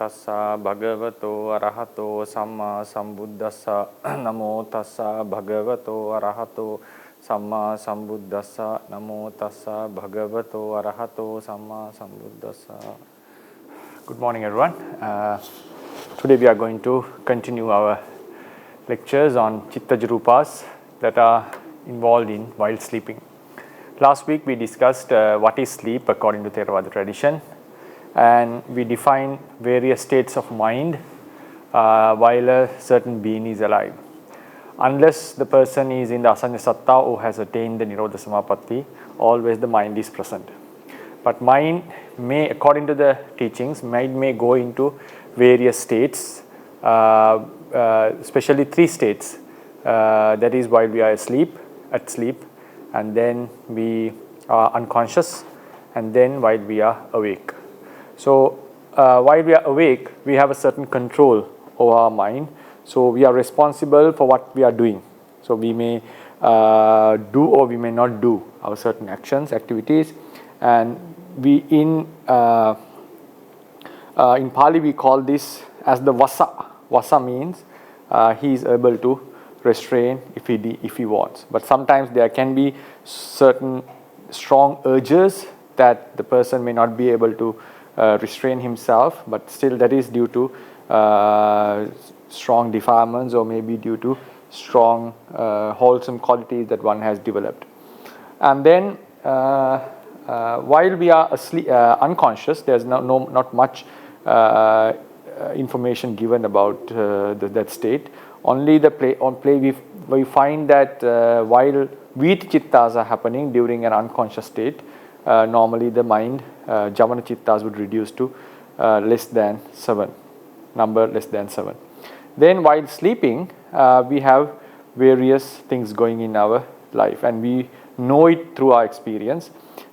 tassa bhagavato arahato samma sambuddhassa. Namo tassa bhagavato arahato samma sambuddhassa. Namo tassa bhagavato arahato samma sambuddhassa. Good morning, everyone. Today we are going to continue our lectures on Chittaja Rūpas that are involved in while sleeping. Last week we discussed what is sleep according to Theravada tradition, and we defined various states of mind while a certain being is alive. Unless the person is in the Asanya Satta or has attained the Nirodha Samapatti, always the mind is present. But mind may, according to the teachings, mind may go into various states, especially three states. That is while we are asleep, at sleep, and then we are unconscious, and then while we are awake. So while we are awake, we have a certain control over our mind. So we are responsible for what we are doing. So we may do or we may not do our certain actions, activities, and we in Pali we call this as the vasa. Vasa means he is able to restrain if he wants. But sometimes there can be certain strong urges that the person may not be able to restrain himself, but still that is due to strong defilements or maybe due to strong wholesome qualities that one has developed. And then while we are asleep, unconscious, there's not much information given about that state. Only the play we find that while Viti Chittas are happening during an unconscious state, normally the mind, Javana Chittas would reduce to less than 7, number less than 7. Then while sleeping, we have various things going in our life, and we know it through our experience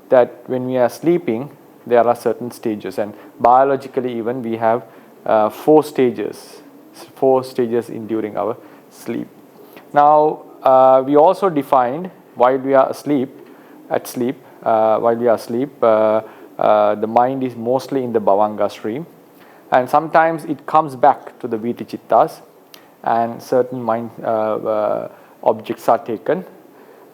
that when we are sleeping, there are certain stages, and biologically even we have 4 stages in during our sleep. Now we also defined while we are asleep, while we are asleep, the mind is mostly in the Bhavanga stream, and sometimes it comes back to the Viti Chittas, and certain mind objects are taken,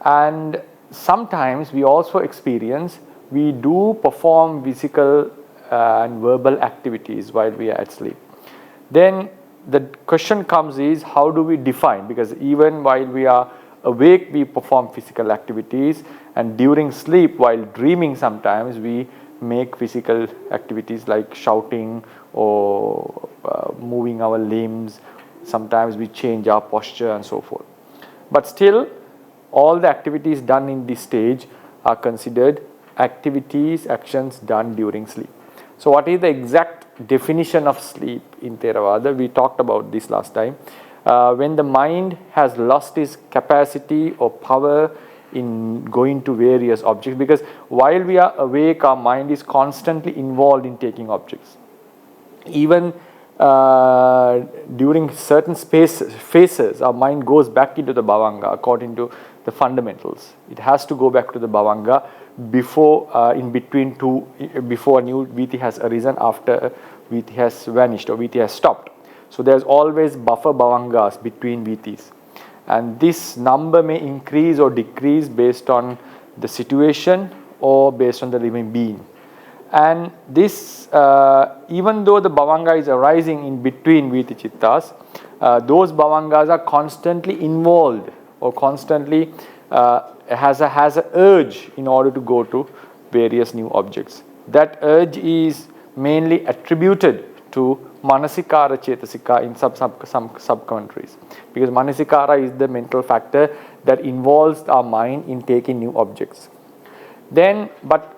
and sometimes we also experience, we do perform physical and verbal activities while we are at sleep. Then the question comes is, how do we define? Because even while we are awake, we perform physical activities, and during sleep, while dreaming, sometimes we make physical activities like shouting or moving our limbs. Sometimes we change our posture and so forth. But still, all the activities done in this stage are considered activities, actions done during sleep. So what is the exact definition of sleep in Theravada? We talked about this last time. When the mind has lost its capacity or power in going to various objects, because while we are awake, our mind is constantly involved in taking objects. Even during certain phases, our mind goes back into the Bhavanga according to the fundamentals. It has to go back to the Bhavanga before, in between two, before a new Viti has arisen, after Viti has vanished or Viti has stopped. So there's always buffer Bhavangas between Vitis, and this number may increase or decrease based on the situation or based on the living being. And this, even though the Bhavanga is arising in between Viti Chittas, those Bhavangas are constantly involved or constantly has a urge in order to go to various new objects. That urge is mainly attributed to Manasikara Chetasika in some sub-commentaries, because Manasikara is the mental factor that involves our mind in taking new objects. Then, but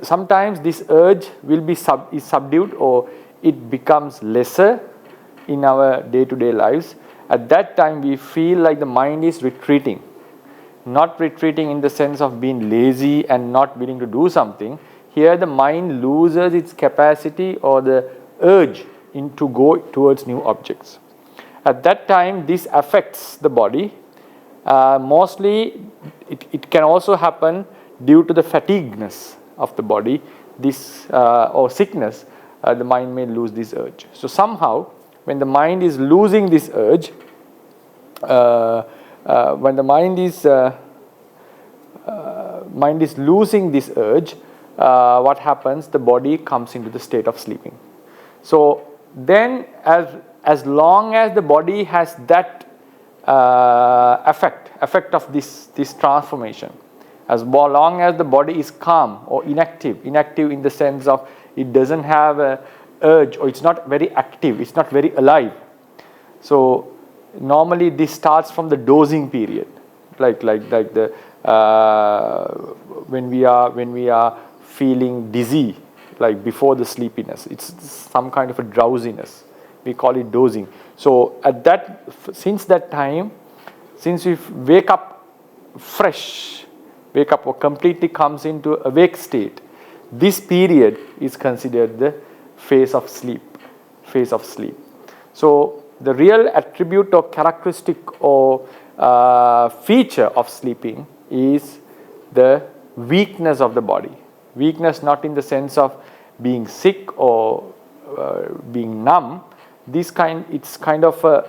sometimes this urge will be subdued, or it becomes lesser in our day-to-day lives. At that time, we feel like the mind is retreating. Not retreating in the sense of being lazy and not willing to do something. Here the mind loses its capacity or the urge to go towards new objects. At that time, this affects the body. Mostly, it can also happen due to the fatigueness of the body, this or sickness. the mind may lose this urge. So somehow, when the mind is losing this urge, when the mind is losing this urge, what happens? The body comes into the state of sleeping. So then, as long as the body has that effect of this transformation, as long as the body is calm or inactive in the sense of it doesn't have a urge, or it's not very active, it's not very alive. So normally this starts from the dozing period, like the when we are feeling dizzy, like before the sleepiness, it's some kind of a drowsiness. We call it dozing. So since that time, since we wake up fresh, wake up or completely comes into awake state, this period is considered the phase of sleep. So the real attribute or characteristic or feature of sleeping is the weakness of the body. Weakness not in the sense of being sick or being numb. It's kind of a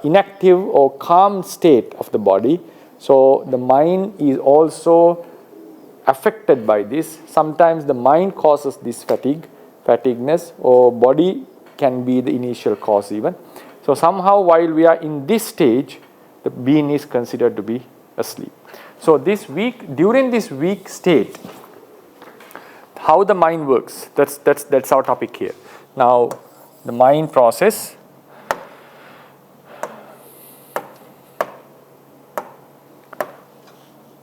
inactive or calm state of the body. So the mind is also affected by this. Sometimes the mind causes this fatigueness, or body can be the initial cause even. So somehow while we are in this stage, the being is considered to be asleep. So during this weak state, how the mind works, that's our topic here. Now the mind process.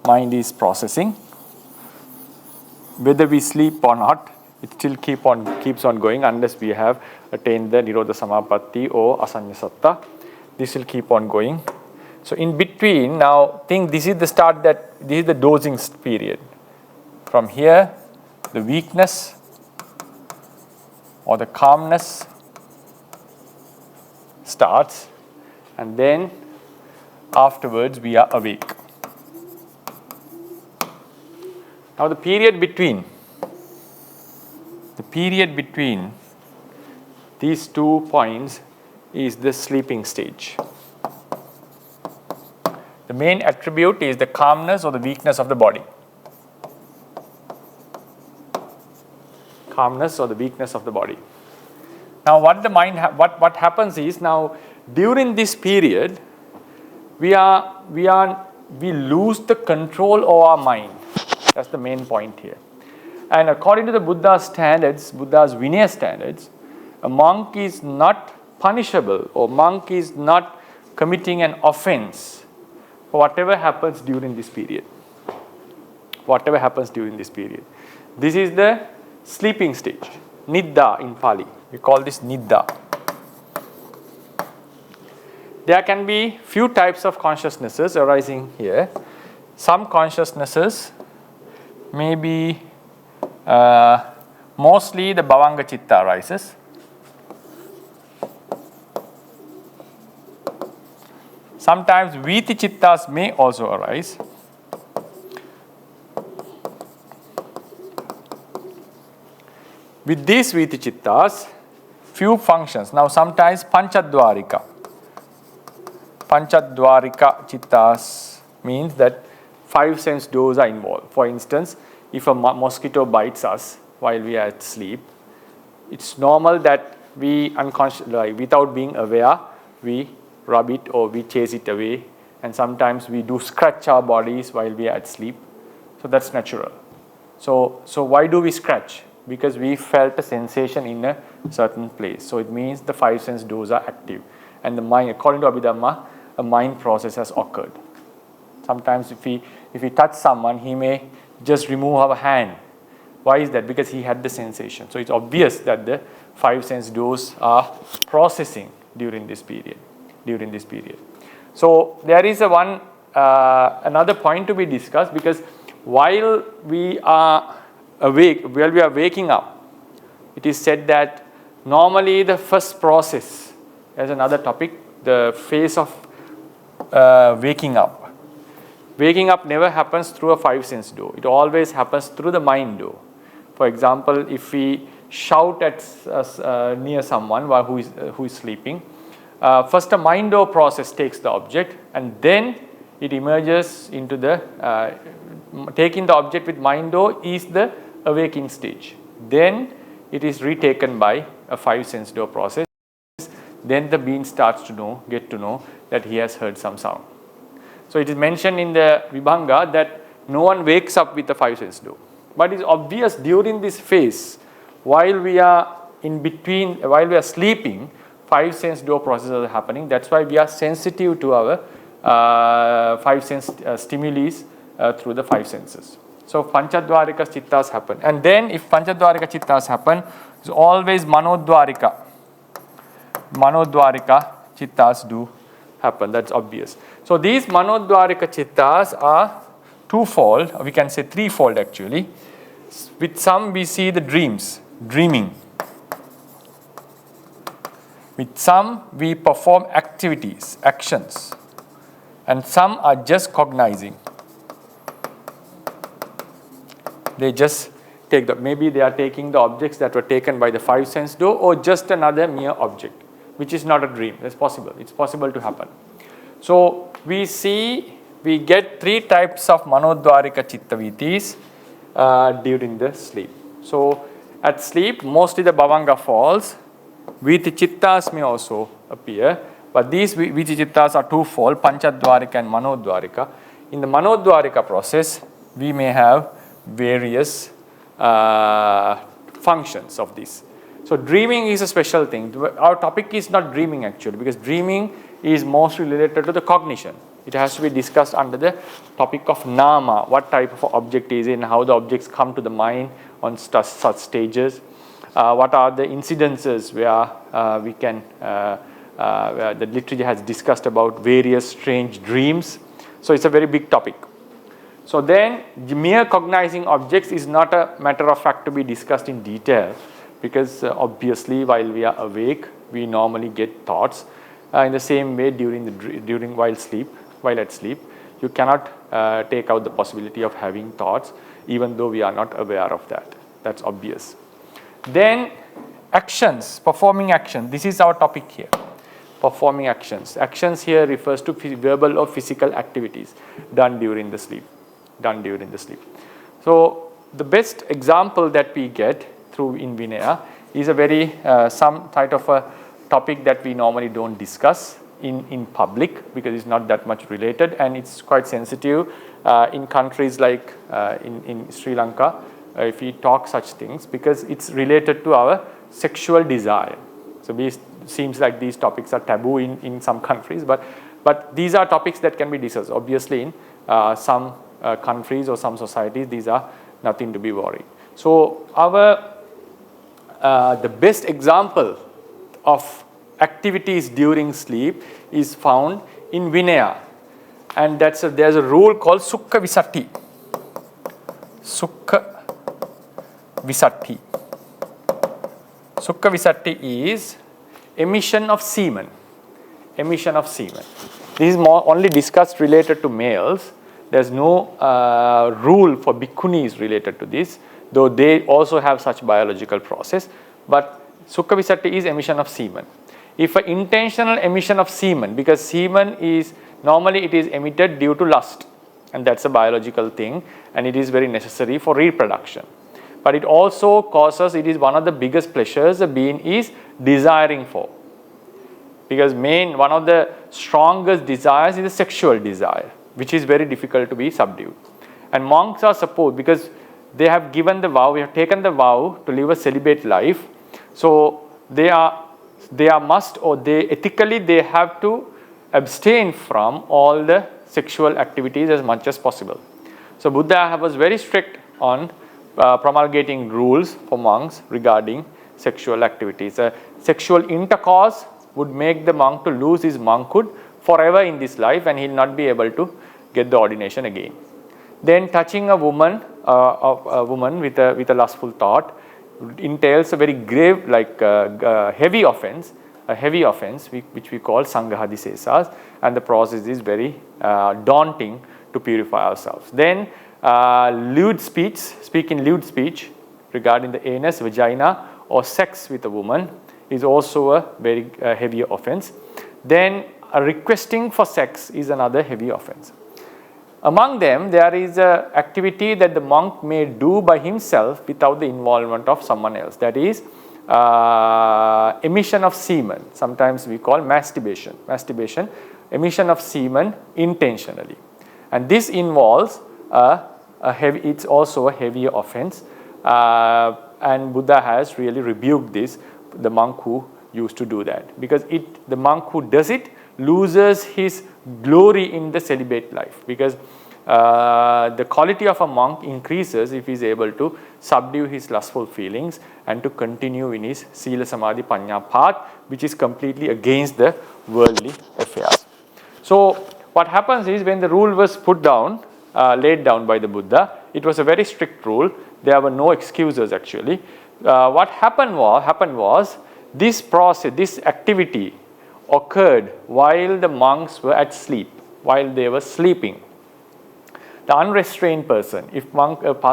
Mind is processing. Whether we sleep or not, it still keeps on going unless we have attained the Nirodha Samapatti or Asanya Satta. This will keep on going. So in between, now think this is the start, this is the dozing period. From here, the weakness or the calmness starts, and then afterwards we are awake. Now the period between these 2 points is the sleeping stage. The main attribute is the calmness or the weakness of the body. Calmness or the weakness of the body. Now what happens is, now during this period we lose the control of our mind. That's the main point here. And according to the Buddha's Vinaya standards, a monk is not punishable, or monk is not committing an offense for whatever happens during this period. This is the sleeping stage. Nidda in Pali. We call this Nidda. There can be few types of consciousnesses arising here. Some consciousnesses may be mostly the Bhavanga Chitta arises. Sometimes Viti Chittas may also arise. With these Viti Chittas, few functions. Now sometimes Panchadvarika Chittas means that 5 sense doors are involved. For instance, if a mosquito bites us while we are at sleep, it's normal that we unconsciously, without being aware, we rub it or we chase it away, and sometimes we do scratch our bodies while we are at sleep. So that's natural. So why do we scratch? Because we felt a sensation in a certain place. So it means the 5 sense doors are active, and the mind, according to Abhidhamma, a mind process has occurred. Sometimes if we touch someone, he may just remove our hand. Why is that? Because he had the sensation. So it's obvious that the 5 sense doors are processing during this period. So there is another point to be discussed, because while we are waking up, it is said that normally the first process, as another topic, the phase of waking up. Waking up never happens through a 5 sense door. It always happens through the mind door. For example, if we shout at near someone who is sleeping. First a mind-over process takes the object, and then it emerges into the taking the object with mind-over is the awaking stage. Then it is retaken by a 5 sense door process. Then the being starts to get to know that he has heard some sound. So it is mentioned in the Vibhanga that no one wakes up with the 5 sense door. But it is obvious during this phase, while we are in between, while we are sleeping, 5 sense door processes are happening. That's why we are sensitive to our 5 sense stimuli through the 5 senses. So Panchadvarika Chittas happen. And then if Panchadvarika Chittas happen, it's always Manodvarika Chittas do happen. That's obvious. So these Manodvarika Chittas are twofold, we can say threefold actually. With some we see the dreaming. With some we perform activities, actions. And some are just cognizing. They just take maybe they are taking the objects that were taken by the 5 sense door, or just another mere object, which is not a dream. That's possible. It's possible to happen. So we get 3 types of Manodvarika Chittavitis during the sleep. So at sleep, mostly the Bhavanga falls. Viti Chittas may also appear, but these Viti Chittas are twofold, Panchadvarika and Manodvarika. In the Manodvarika process, we may have various functions of this. So dreaming is a special thing. Our topic is not dreaming actually, because dreaming is mostly related to the cognition. It has to be discussed under the topic of nama, what type of object is it and how the objects come to the mind on such stages. What are the incidences where we can, where the literature has discussed about various strange dreams. So it's a very big topic. So then mere cognizing objects is not a matter of fact to be discussed in detail, because obviously while we are awake we normally get thoughts. In the same way while at sleep you cannot take out the possibility of having thoughts even though we are not aware of that. That's obvious. Then actions, performing action. This is our topic here. Performing actions. Actions here refers to verbal or physical activities done during the sleep. So the best example that we get through in Vinaya is a very some type of a topic that we normally don't discuss in public, because it's not that much related and it's quite sensitive in countries like in Sri Lanka. If we talk such things, because it's related to our sexual desire. So it seems like these topics are taboo in some countries, but these are topics that can be discussed. Obviously in some countries or some societies, these are nothing to be worried. So the best example of activities during sleep is found in Vinaya, and there's a rule called Sukha Visatti. Sukha Visatti is emission of semen. This is only discussed related to males. There's no rule for bhikkhunis related to this, though they also have such biological process. But Sukha Visatti is emission of semen. If an intentional emission of semen, because semen is normally it is emitted due to lust, and that's a biological thing, and it is very necessary for reproduction. But it also causes, it is one of the biggest pleasures a being is desiring for. Because one of the strongest desires is the sexual desire, which is very difficult to be subdued. And monks are supposed, because they have given the vow, we have taken the vow to live a celibate life. So they must, or they ethically they have to abstain from all the sexual activities as much as possible. So Buddha was very strict on promulgating rules for monks regarding sexual activities. Sexual intercourse would make the monk to lose his monkhood forever in this life, and he'll not be able to get the ordination again. Then touching a woman with a lustful thought entails a very grave, heavy offense, which we call Sanghadisesas, and the process is very daunting to purify ourselves. Then speak in lewd speech regarding the anus, vagina, or sex with a woman is also a very heavy offense. Then requesting for sex is another heavy offense. Among them, there is an activity that the monk may do by himself without the involvement of someone else. That is emission of semen. Sometimes we call masturbation. Masturbation, emission of semen intentionally. And this involves it's also a heavy offense. And Buddha has really rebuked this, the monk who used to do that. Because the monk who does it loses his glory in the celibate life, because the quality of a monk increases if he is able to subdue his lustful feelings and to continue in his Sila Samadhi Panya path, which is completely against the worldly affairs. So what happens is, when the rule was put down, laid down by the Buddha, it was a very strict rule. There were no excuses actually. What happened was this process, this activity occurred while the monks were at sleep, while they were sleeping. The unrestrained person, if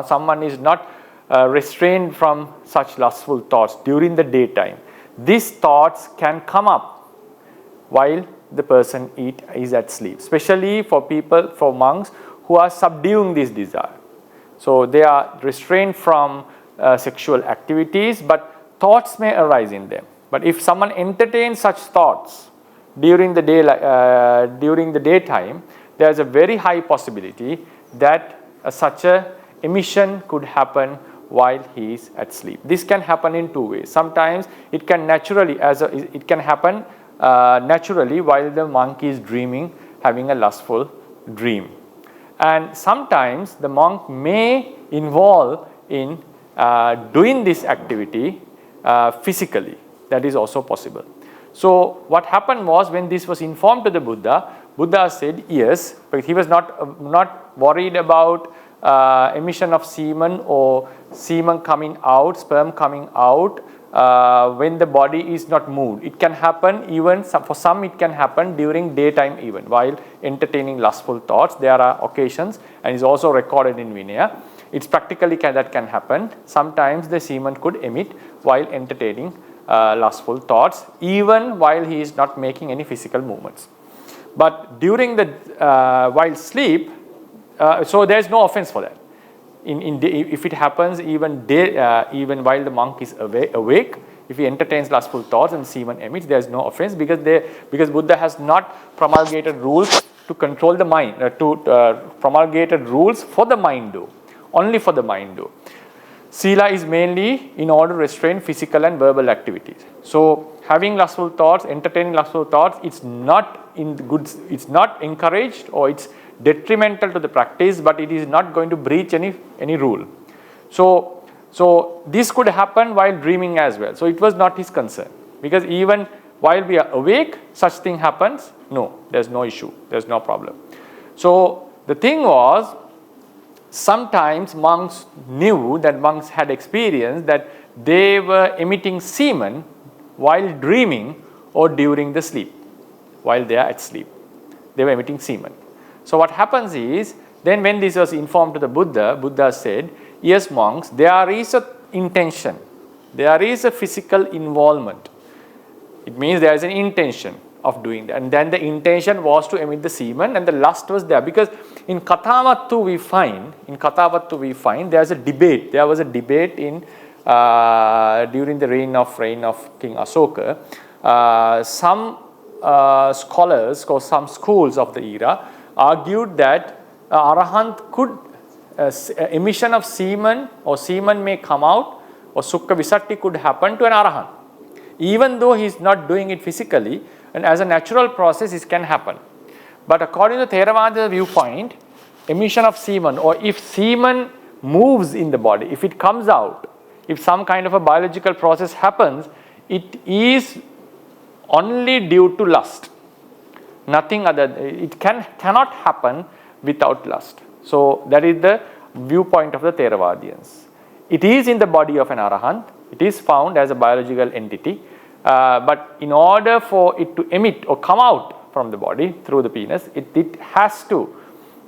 someone is not restrained from such lustful thoughts during the daytime, these thoughts can come up while the person is at sleep, especially for monks who are subduing this desire. So they are restrained from sexual activities, but thoughts may arise in them. But if someone entertains such thoughts during the daytime, there is a very high possibility that such a emission could happen while he is at sleep. This can happen in two ways. Sometimes it can happen naturally while the monk is dreaming, having a lustful dream. And sometimes the monk may involve in doing this activity physically. That is also possible. So what happened was, when this was informed to the Buddha, Buddha said yes, but he was not worried about emission of semen or semen coming out, sperm coming out when the body is not moved. It can happen even, for some it can happen during daytime even, while entertaining lustful thoughts. There are occasions, and is also recorded in Vinaya. It's practically that can happen. Sometimes the semen could emit while entertaining lustful thoughts, even while he is not making any physical movements. But during while sleep, so there is no offense for that. If it happens even while the monk is awake, if he entertains lustful thoughts and semen emits, there is no offense, because Buddha has not promulgated rules to control the mind, promulgated rules for the mind do, only for the mind do. Sila is mainly in order to restrain physical and verbal activities. So having lustful thoughts, entertaining lustful thoughts, it's not encouraged, or it's detrimental to the practice, but it is not going to breach any rule. So this could happen while dreaming as well. So it was not his concern, because even while we are awake, such thing happens. No, there's no issue, there's no problem. So the thing was, sometimes monks had experienced that they were emitting semen while dreaming or during the sleep. While they are at sleep, they were emitting semen. So what happens is, then when this was informed to the Buddha, Buddha said, yes monks, there is an intention, there is a physical involvement. It means there is an intention of doing that, and then the intention was to emit the semen, and the lust was there. Because in Kathavattu we find there was a debate in during the reign of King Asoka. Some scholars or some schools of the era argued that Arahant could emission of semen, or semen may come out, or Sukha Visatti could happen to an Arahant, even though he is not doing it physically, and as a natural process it can happen. But according to Theravada viewpoint, emission of semen, or if semen moves in the body, if it comes out, if some kind of a biological process happens, it is only due to lust. Nothing other. It cannot happen without lust. So that is the viewpoint of the Theravadians. It is in the body of an Arahant. It is found as a biological entity. But in order for it to emit or come out from the body through the penis, it has to,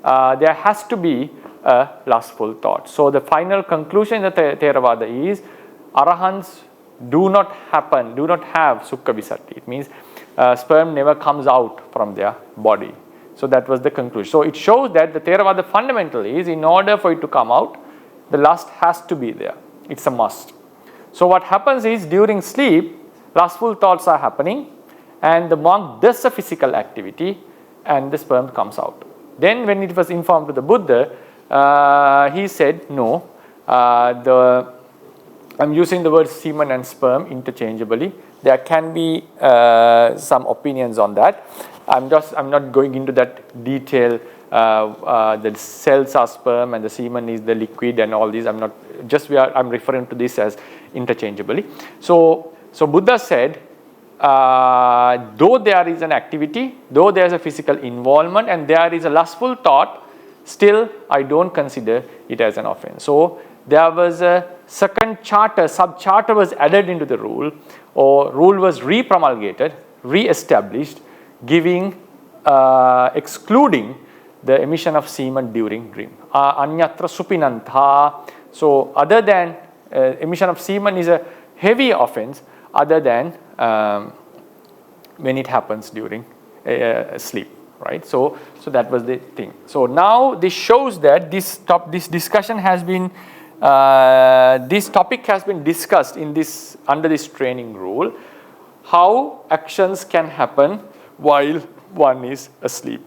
there has to be a lustful thought. So the final conclusion in the Theravada is, Arahants do not happen, do not have Sukha Visatti. It means sperm never comes out from their body. So that was the conclusion. So it shows that the Theravada fundamental is, in order for it to come out, the lust has to be there. It's a must. So what happens is, during sleep, lustful thoughts are happening, and the monk does a physical activity, and the sperm comes out. Then when it was informed to the Buddha, he said, no, I'm using the word semen and sperm interchangeably. There can be some opinions on that. I'm not going into that detail. The cells are sperm and the semen is the liquid and all these. I'm referring to this as interchangeably. So Buddha said, though there is an activity, though there is a physical involvement and there is a lustful thought, still I don't consider it as an offense. So there was a second charter, sub-charter was added into the rule, or rule was re-promulgated, re-established, excluding the emission of semen during dream. Anyatra supinantha. So other than emission of semen is a heavy offense, other than when it happens during sleep, right? So that was the thing. So now this shows that this discussion has been, this topic has been discussed in this, under this training rule, how actions can happen while one is asleep.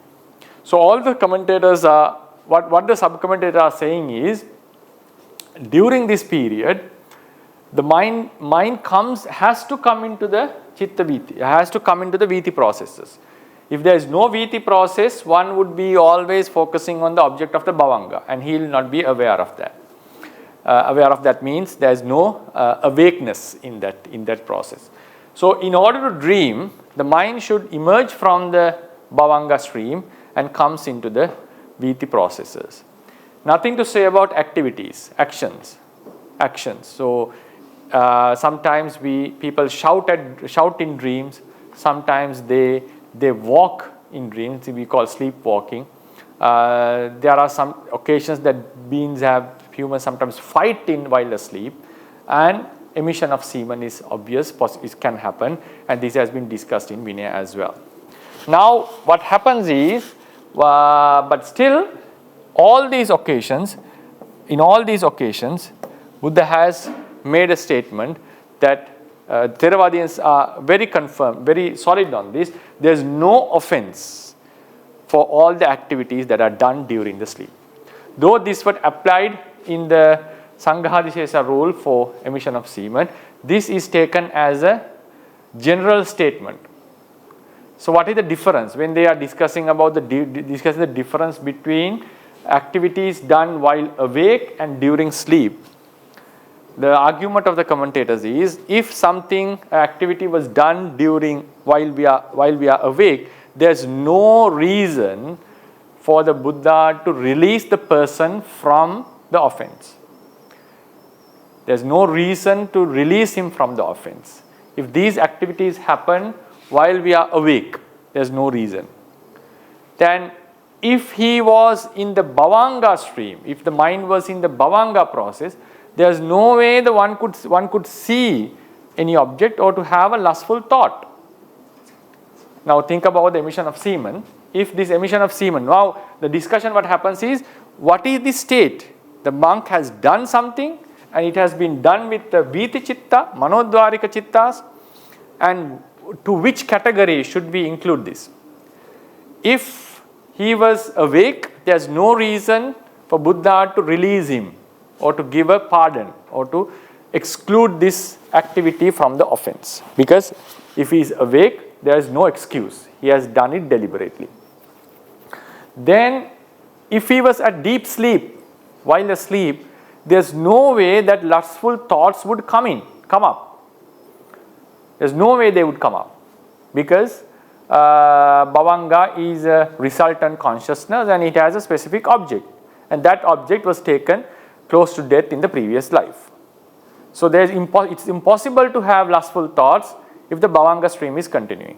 So all the commentators are, what the sub-commentators are saying is, during this period, the mind has to come into the chitta viti, has to come into the viti processes. If there is no viti process, one would be always focusing on the object of the bhavanga, and he will not be aware of that. Aware of that means there is no awakeness in that process. So in order to dream, the mind should emerge from the bhavanga stream and comes into the viti processes. Nothing to say about activities, actions. So sometimes people shout in dreams. Sometimes they walk in dreams. We call sleepwalking. There are some occasions that humans sometimes fight in while asleep, and emission of semen is obvious. It can happen, and this has been discussed in Vinaya as well. Now, what happens is, but still, in all these occasions, Buddha has made a statement that Theravadians are very confirmed, very solid on this. There is no offense for all the activities that are done during the sleep. Though this was applied in the Sanghadishesa rule for emission of semen, this is taken as a general statement. So what is the difference when they are discussing about discussing the difference between activities done while awake and during sleep? The argument of the commentators is, if something activity was done while we are awake, there's no reason for the Buddha to release the person from the offense. There's no reason to release him from the offense. If these activities happen while we are awake, there's no reason. Then if he was in the bhavanga stream, if the mind was in the bhavanga process, there's no way one could see any object or to have a lustful thought. Now think about the emission of semen. If this emission of semen, now the discussion what happens is, what is the state? The monk has done something, and it has been done with the viti chitta, manodvarika chittas, and to which category should we include this? If he was awake, there's no reason for Buddha to release him or to give a pardon or to exclude this activity from the offense. Because if he is awake, there is no excuse. He has done it deliberately. Then if he was at deep sleep, while asleep, there's no way that lustful thoughts would come up. There's no way they would come up, because bhavanga is a resultant consciousness and it has a specific object, and that object was taken close to death in the previous life. So it's impossible to have lustful thoughts if the bhavanga stream is continuing,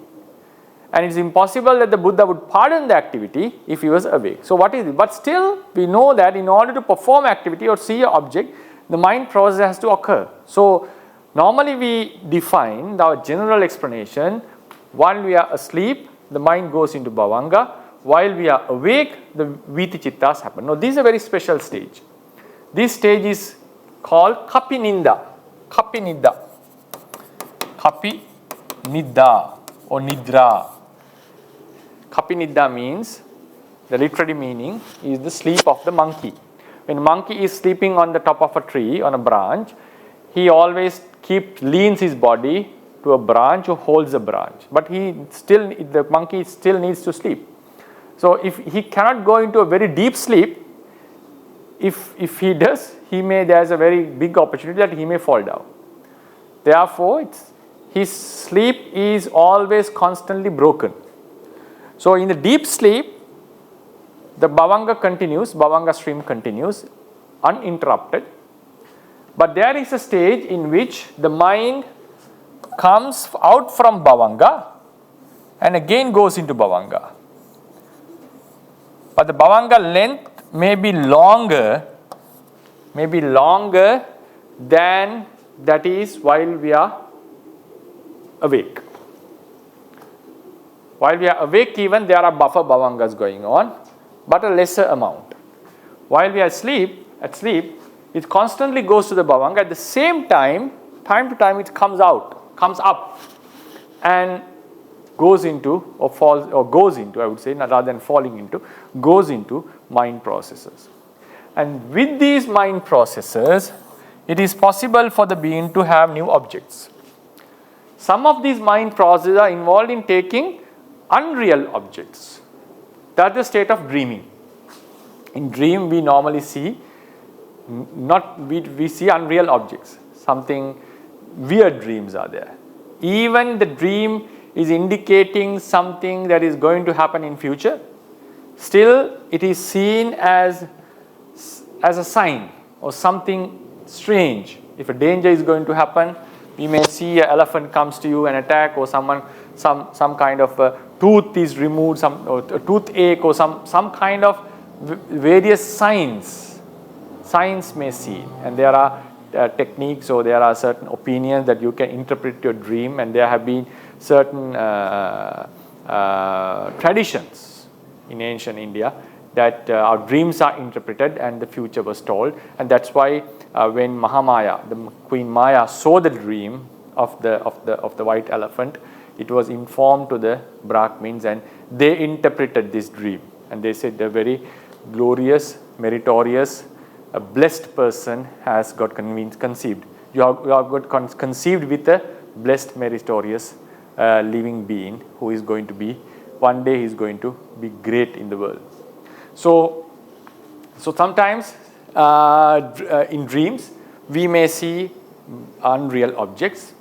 and it's impossible that the Buddha would pardon the activity if he was awake. So what is it? But still we know that in order to perform activity or see an object, the mind process has to occur. So Normally we define our general explanation, while we are asleep, the mind goes into bhavanga, while we are awake, the viti chittas happen. Now this is a very special stage. This stage is called kapininda. Kapinidda. Kapinidda or nidra. Kapinidda means, the literary meaning is the sleep of the monkey. When a monkey is sleeping on the top of a tree, on a branch, he always leans his body to a branch or holds a branch. But the monkey still needs to sleep. So if he cannot go into a very deep sleep, if he does, there's a very big opportunity that he may fall down. Therefore, his sleep is always constantly broken. So in the deep sleep, the bhavanga stream continues uninterrupted. But there is a stage in which the mind comes out from bhavanga and again goes into bhavanga. But the bhavanga length may be longer than that is while we are awake. While we are awake, even there are buffer bhavangas going on, but a lesser amount. While we are asleep, it constantly goes to the bhavanga. At the same time to time it comes up and goes into I would say, rather than falling into, goes into mind processes. And with these mind processes, it is possible for the being to have new objects. Some of these mind processes are involved in taking unreal objects. That is the state of dreaming. In dream, we normally see we see unreal objects. Something weird dreams are there. Even the dream is indicating something that is going to happen in future. Still, it is seen as a sign or something strange. If a danger is going to happen, you may see an elephant comes to you and attack, or some kind of a tooth is removed, or a toothache, or some kind of various signs may see. And there are techniques, or there are certain opinions that you can interpret your dream, and there have been certain traditions in ancient India that our dreams are interpreted and the future was told. And that's why when Mahamaya, the Queen Maya, saw the dream of the white elephant, it was informed to the Brahmins, and they interpreted this dream. And they said the very glorious, meritorious, a blessed person has got conceived. You have got conceived with a blessed, meritorious living being who is going to be, one day he is going to be great in the world. So sometimes in dreams we may see unreal objects.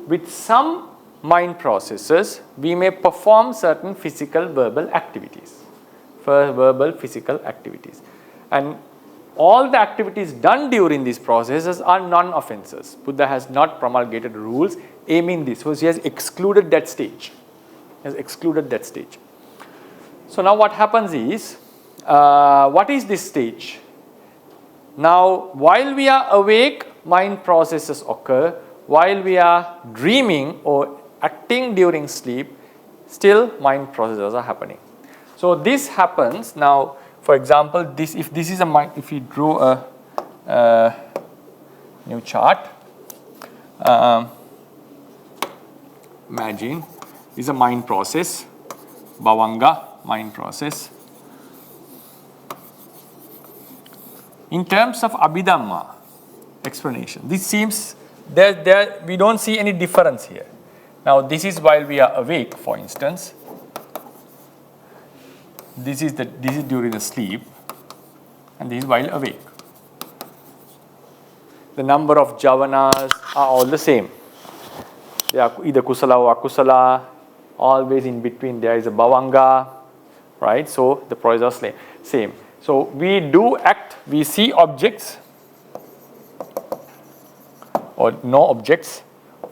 With some mind processes, we may perform certain physical, verbal activities. And all the activities done during these processes are non-offenses. Buddha has not promulgated rules aiming this. So he has excluded that stage. So now what happens is, what is this stage? Now, while we are awake, mind processes occur. While we are dreaming or acting during sleep, still mind processes are happening. So this happens now. For example, if you draw a new chart, imagine this is a mind process, bhavanga mind process. In terms of Abhidhamma explanation, this seems we don't see any difference here. Now this is while we are awake, for instance. This is during the sleep, and this is while awake. The number of javanas are all the same. They are either kusala or akusala. Always in between there is a bhavanga, right? So the process are same. So we do act, we see objects or no objects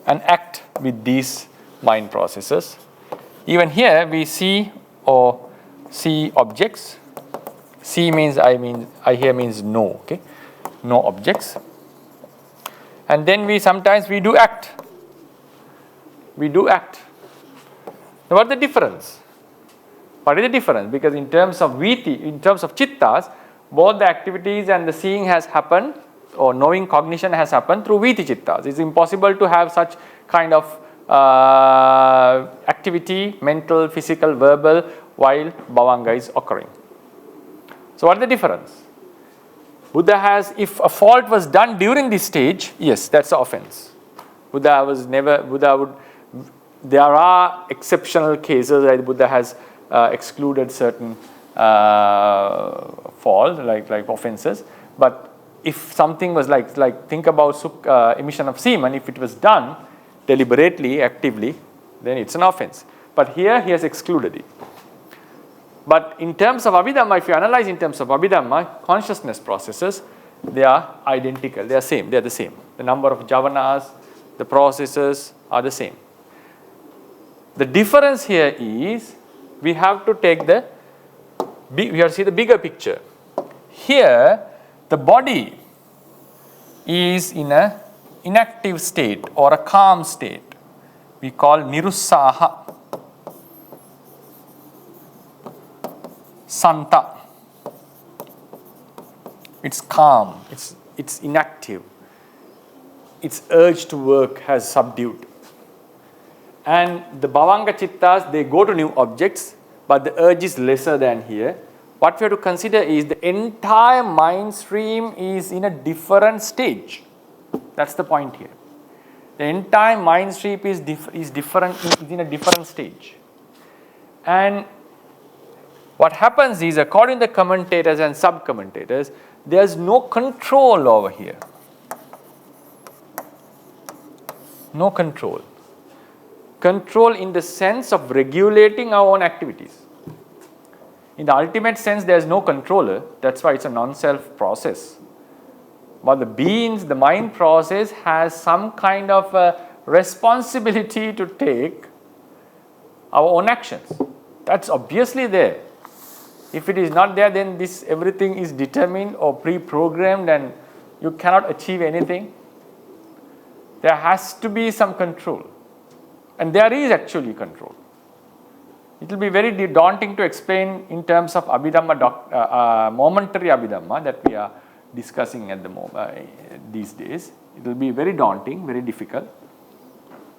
and act with these mind processes. Even here we see objects. See means I here means no, okay? No objects. and then sometimes we do act. We do act. Now what is the difference? What is the difference? Because in terms of viti, in terms of chittas, both the activities and the seeing has happened, or knowing cognition has happened through viti chittas. It's impossible to have such kind of activity, mental, physical, verbal, while bhavanga is occurring. So what is the difference? Buddha has, if a fault was done during this stage, yes, that's an offense. There are exceptional cases that Buddha has excluded certain faults, like offenses. But if something was like think about emission of semen, if it was done deliberately, actively, then it's an offense. But here he has excluded it. But in terms of Abhidhamma, if you analyze in terms of Abhidhamma, consciousness processes, they are identical, they are same, they are the same. The number of jhavanas, the processes are the same. The difference here is we have to take we have to see the bigger picture. Here, the body is in an inactive state or a calm state. We call nirussaha, santa. It's calm, it's inactive. Its urge to work has subdued. And the bhavanga chittas, they go to new objects, but the urge is lesser than here. What we have to consider is the entire mind stream is in a different stage. That's the point here. The entire mind stream is in a different stage. And what happens is, according to the commentators and sub-commentators, there's no control over here. No control. Control in the sense of regulating our own activities. In the ultimate sense, there is no controller. That's why it's a non-self process. But the mind process has some kind of a responsibility to take our own actions. That's obviously there. If it is not there, then everything is determined or pre-programmed and you cannot achieve anything. There has to be some control. And there is actually control. It will be very daunting to explain in terms of Abhidhamma, momentary Abhidhamma that we are discussing at the moment these days. It will be very daunting, very difficult.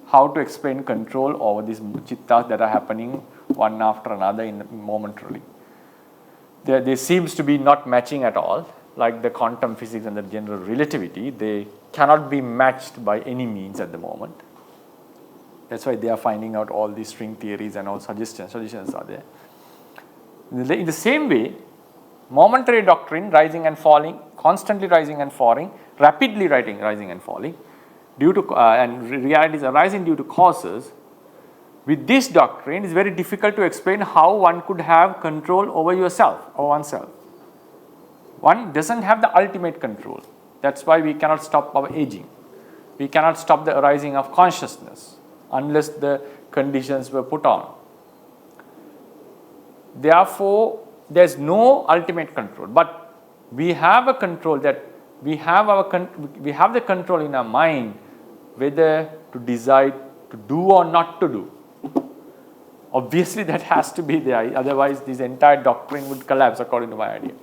How to explain control over these chittas that are happening one after another momentarily. They seems to be not matching at all, like the quantum physics and the general relativity. They cannot be matched by any means at the moment. That's why they are finding out all these string theories and all suggestions are there. In the same way, momentary doctrine, rising and falling, constantly rising and falling, rapidly rising and falling, due to and realities arising due to causes. With this doctrine, it's very difficult to explain how one could have control over yourself or oneself. One doesn't have the ultimate control. That's why we cannot stop our aging. We cannot stop the arising of consciousness unless the conditions were put on. Therefore, there's no ultimate control. But we have a control that we have the control in our mind whether to decide to do or not to do. Obviously, that has to be there. Otherwise, this entire doctrine would collapse, according to my idea.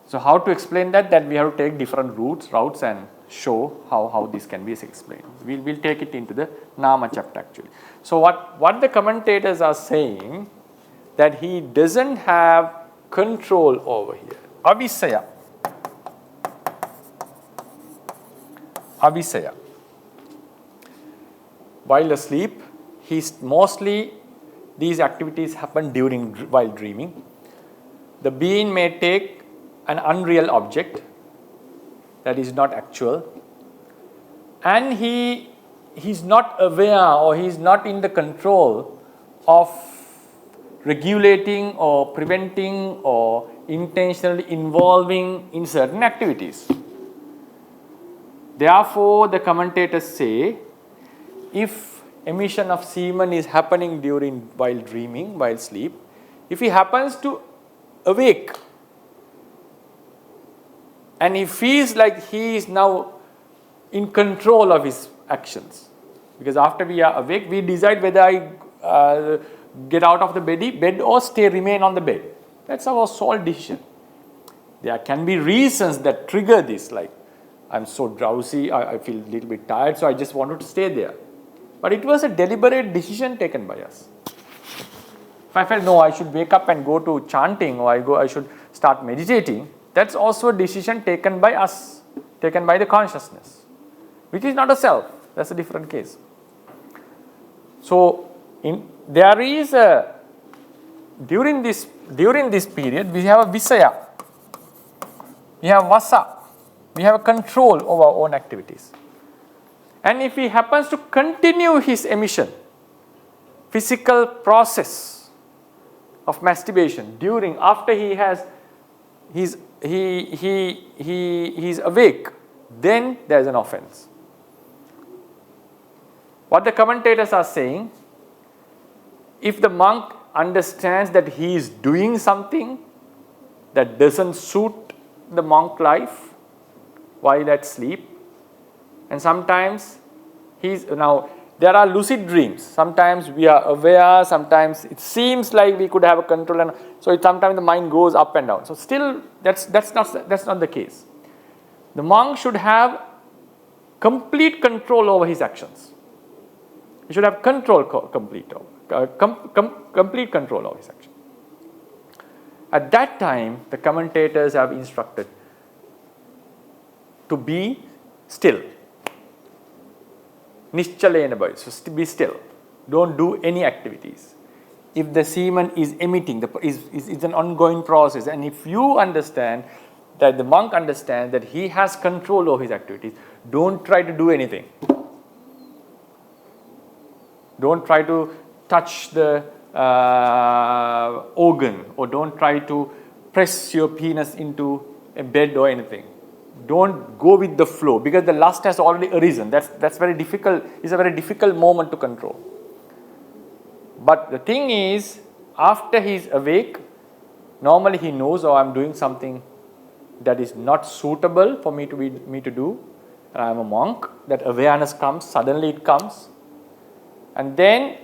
So, how to explain that? That we have to take different routes and show how this can be explained. We'll take it into the Nama chapter actually. So, what the commentators are saying, that he doesn't have control over here. Avisaya. While asleep, mostly these activities happen while dreaming. The being may take an unreal object that is not actual, and he's not aware or he's not in the control of regulating or preventing or intentionally involving in certain activities. Therefore, the commentators say, if emission of semen is happening while dreaming, while sleep, if he happens to awake and he feels like he is now in control of his actions. Because after we are awake, we decide whether I get out of the bed or remain on the bed. That's our sole decision. There can be reasons that trigger this, like I'm so drowsy, I feel a little bit tired, so I just wanted to stay there. But it was a deliberate decision taken by us. If I felt, no, I should wake up and go to chanting, or I should start meditating, that's also a decision taken by us, taken by the consciousness, which is not a self. That's a different case. So, there is during this period, we have a visaya, we have vasa, we have a control over our own activities. And if he happens to continue his emission, physical process of masturbation after he's awake, then there is an offense. What the commentators are saying, if the monk understands that he is doing something that doesn't suit the monk life while at sleep, and sometimes there are lucid dreams. Sometimes we are aware, sometimes it seems like we could have a control, and so sometimes the mind goes up and down. So still, that's not the case. The monk should have complete control over his actions. He should have complete control over his actions. At that time, the commentators have instructed to be still. Nischalena bhava, so be still. Don't do any activities. If the semen is emitting, it's an ongoing process, and if you understand that the monk understands that he has control over his activities, don't try to do anything. Don't try to touch the organ, or don't try to press your penis into a bed or anything. Don't go with the flow, because the lust has already arisen. That's very difficult. It's a very difficult moment to control. But the thing is, after he's awake, normally he knows, oh, I'm doing something that is not suitable for me to do. And I'm a monk. That awareness comes, suddenly it comes. And then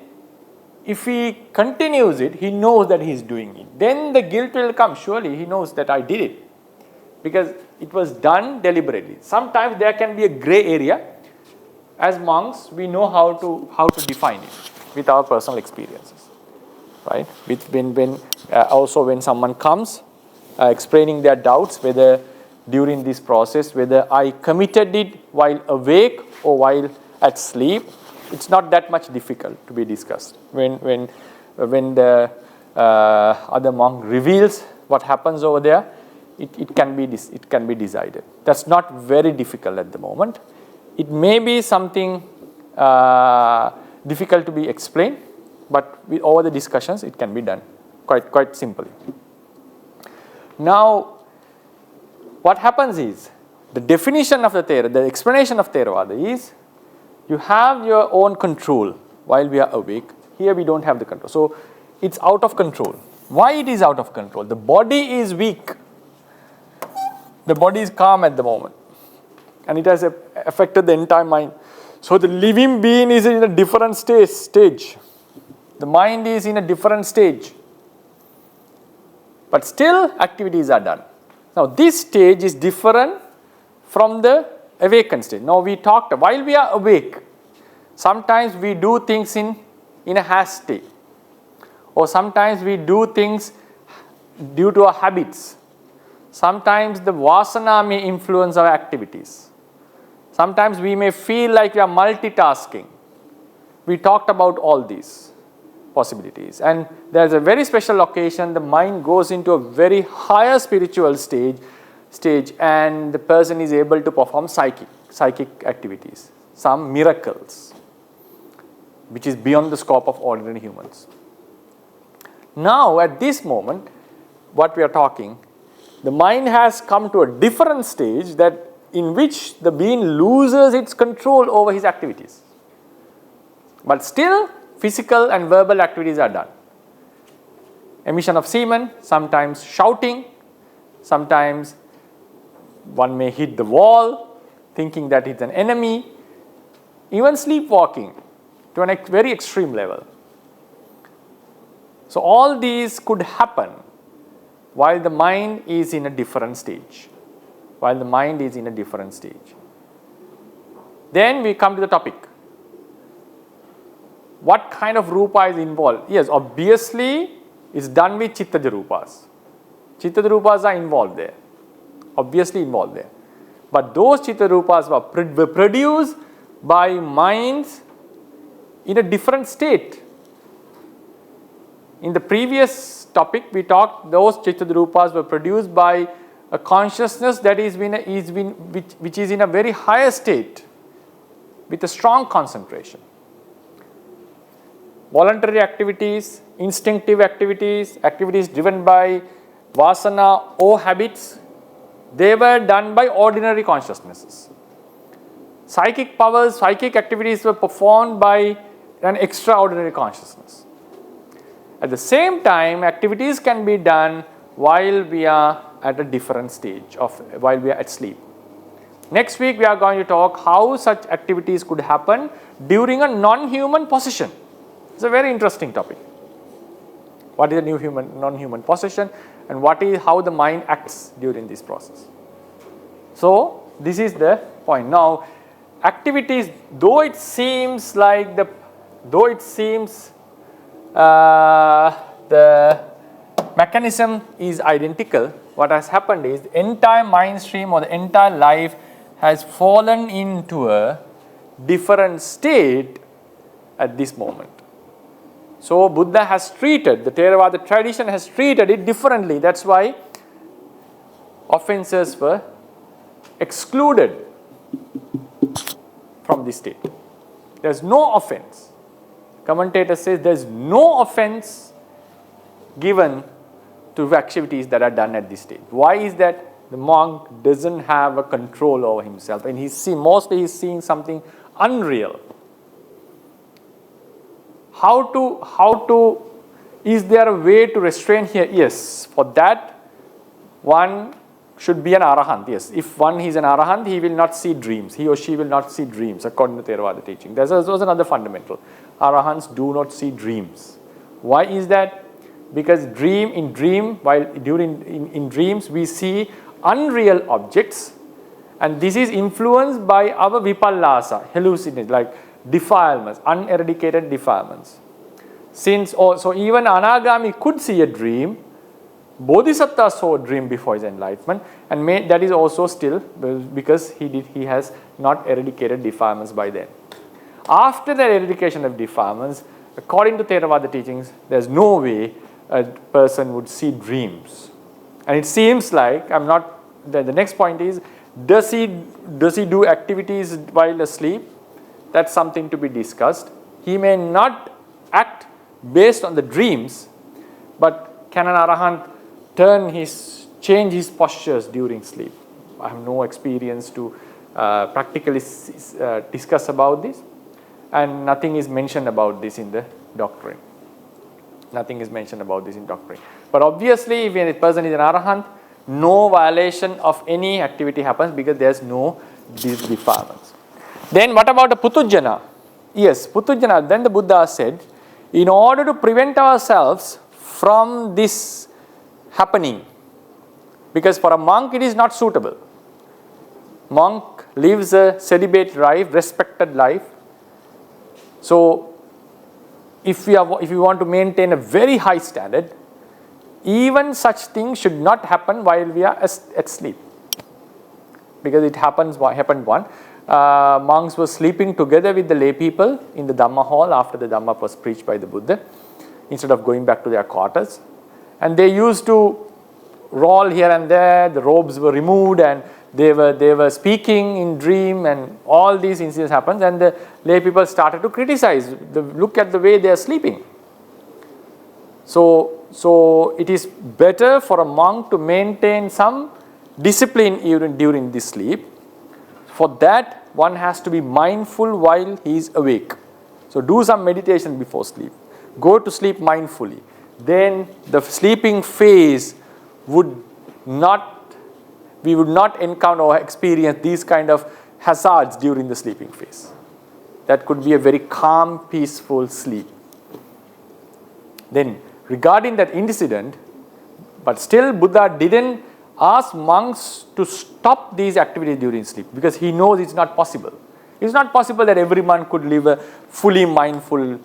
if he continues it, he knows that he's doing it. Then the guilt will come. Surely he knows that I did it, because it was done deliberately. Sometimes there can be a gray area. As monks, we know how to define it with our personal experiences, right? Also when someone comes explaining their doubts, whether during this process, whether I committed it while awake or while at sleep, it's not that much difficult to be discussed. When the other monk reveals what happens over there, it can be decided. That's not very difficult at the moment. It may be something difficult to be explained, but over the discussions it can be done quite simply. Now, what happens is, the definition of the explanation of Theravada is, you have your own control while we are awake. Here we don't have the control. So it's out of control. Why it is out of control? The body is weak. The body is calm at the moment, and it has affected the entire mind. So the living being is in a different stage. The mind is in a different stage. But still activities are done. Now this stage is different from the awakened stage. Now we talked, while we are awake, sometimes we do things in a haste state. Or sometimes we do things due to our habits. Sometimes the vasana may influence our activities. Sometimes we may feel like we are multitasking. We talked about all these possibilities. And there's a very special occasion, the mind goes into a very higher spiritual stage and the person is able to perform psychic activities, some miracles, which is beyond the scope of ordinary humans. Now, at this moment, what we are talking, the mind has come to a different stage in which the being loses its control over his activities. But still, physical and verbal activities are done. Emission of semen, sometimes shouting, sometimes one may hit the wall, thinking that it's an enemy, even sleepwalking to a very extreme level. So all these could happen while the mind is in a different stage. While the mind is in a different stage. Then we come to the topic. What kind of Rūpa is involved? Yes, obviously it's done with Chittaja Rūpas. Chittaja Rūpas are involved there. Obviously involved there. But those Chittaja Rūpas were produced by minds in a different state. In the previous topic we talked, those Chittaja Rūpas were produced by a consciousness that which is in a very higher state with a strong concentration. Voluntary activities, instinctive activities, activities driven by vasana or habits, they were done by ordinary consciousnesses. Psychic powers, psychic activities were performed by an extraordinary consciousness. At the same time, activities can be done while we are at a different stage while we are at sleep. Next week we are going to talk how such activities could happen during a non-human position. It's a very interesting topic. What is a non-human position and how the mind acts during this process. So this is the point. Now activities, though it seems the mechanism is identical, what has happened is the entire mind stream or the entire life has fallen into a different state at this moment. So Buddha has treated, the Theravada tradition has treated it differently. That's why offenses were excluded from this state. There's no offense. Commentator says there's no offense given to activities that are done at this stage. Why is that? The monk doesn't have a control over himself, and mostly he's seeing something unreal. Is there a way to restrain here? Yes. For that, one should be an arahant. Yes. If one is an arahant, he will not see dreams. He or she will not see dreams according to Theravada teaching. There's also another fundamental. Arahants do not see dreams. Why is that? Because in dreams we see unreal objects, and this is influenced by our vipallasa, hallucinations, like defilements, uneradicated defilements. So even Anagami could see a dream, Bodhisattva saw a dream before his enlightenment, and that is also still because he has not eradicated defilements by then. After the eradication of defilements, according to Theravada teachings, there's no way a person would see dreams. And it seems like, the next point is, does he do activities while asleep? That's something to be discussed. He may not act based on the dreams, but can an arahant change his postures during sleep? I have no experience to practically discuss about this, and nothing is mentioned about this in the doctrine. Nothing is mentioned about this in doctrine. But obviously, if a person is an arahant, no violation of any activity happens because there's no defilements. Then what about the putujjana? Yes, putujjana. Then the Buddha said, in order to prevent ourselves from this happening, because for a monk it is not suitable. Monk lives a celibate life, respected life. So if we want to maintain a very high standard, even such things should not happen while we are at sleep. Because it happened once. Monks were sleeping together with the lay people in the Dhamma hall after the Dhamma was preached by the Buddha, instead of going back to their quarters. And they used to roll here and there, the robes were removed, and they were speaking in dream, and all these incidents happened, and the lay people started to criticize, look at the way they are sleeping. So it is better for a monk to maintain some discipline even during this sleep. For that, one has to be mindful while he is awake. So do some meditation before sleep. Go to sleep mindfully. Then the sleeping phase we would not encounter or experience these kind of hazards during the sleeping phase. That could be a very calm, peaceful sleep. Then, regarding that incident, but still Buddha didn't ask monks to stop these activities during sleep because he knows it's not possible. It's not possible that every monk could live a fully mindful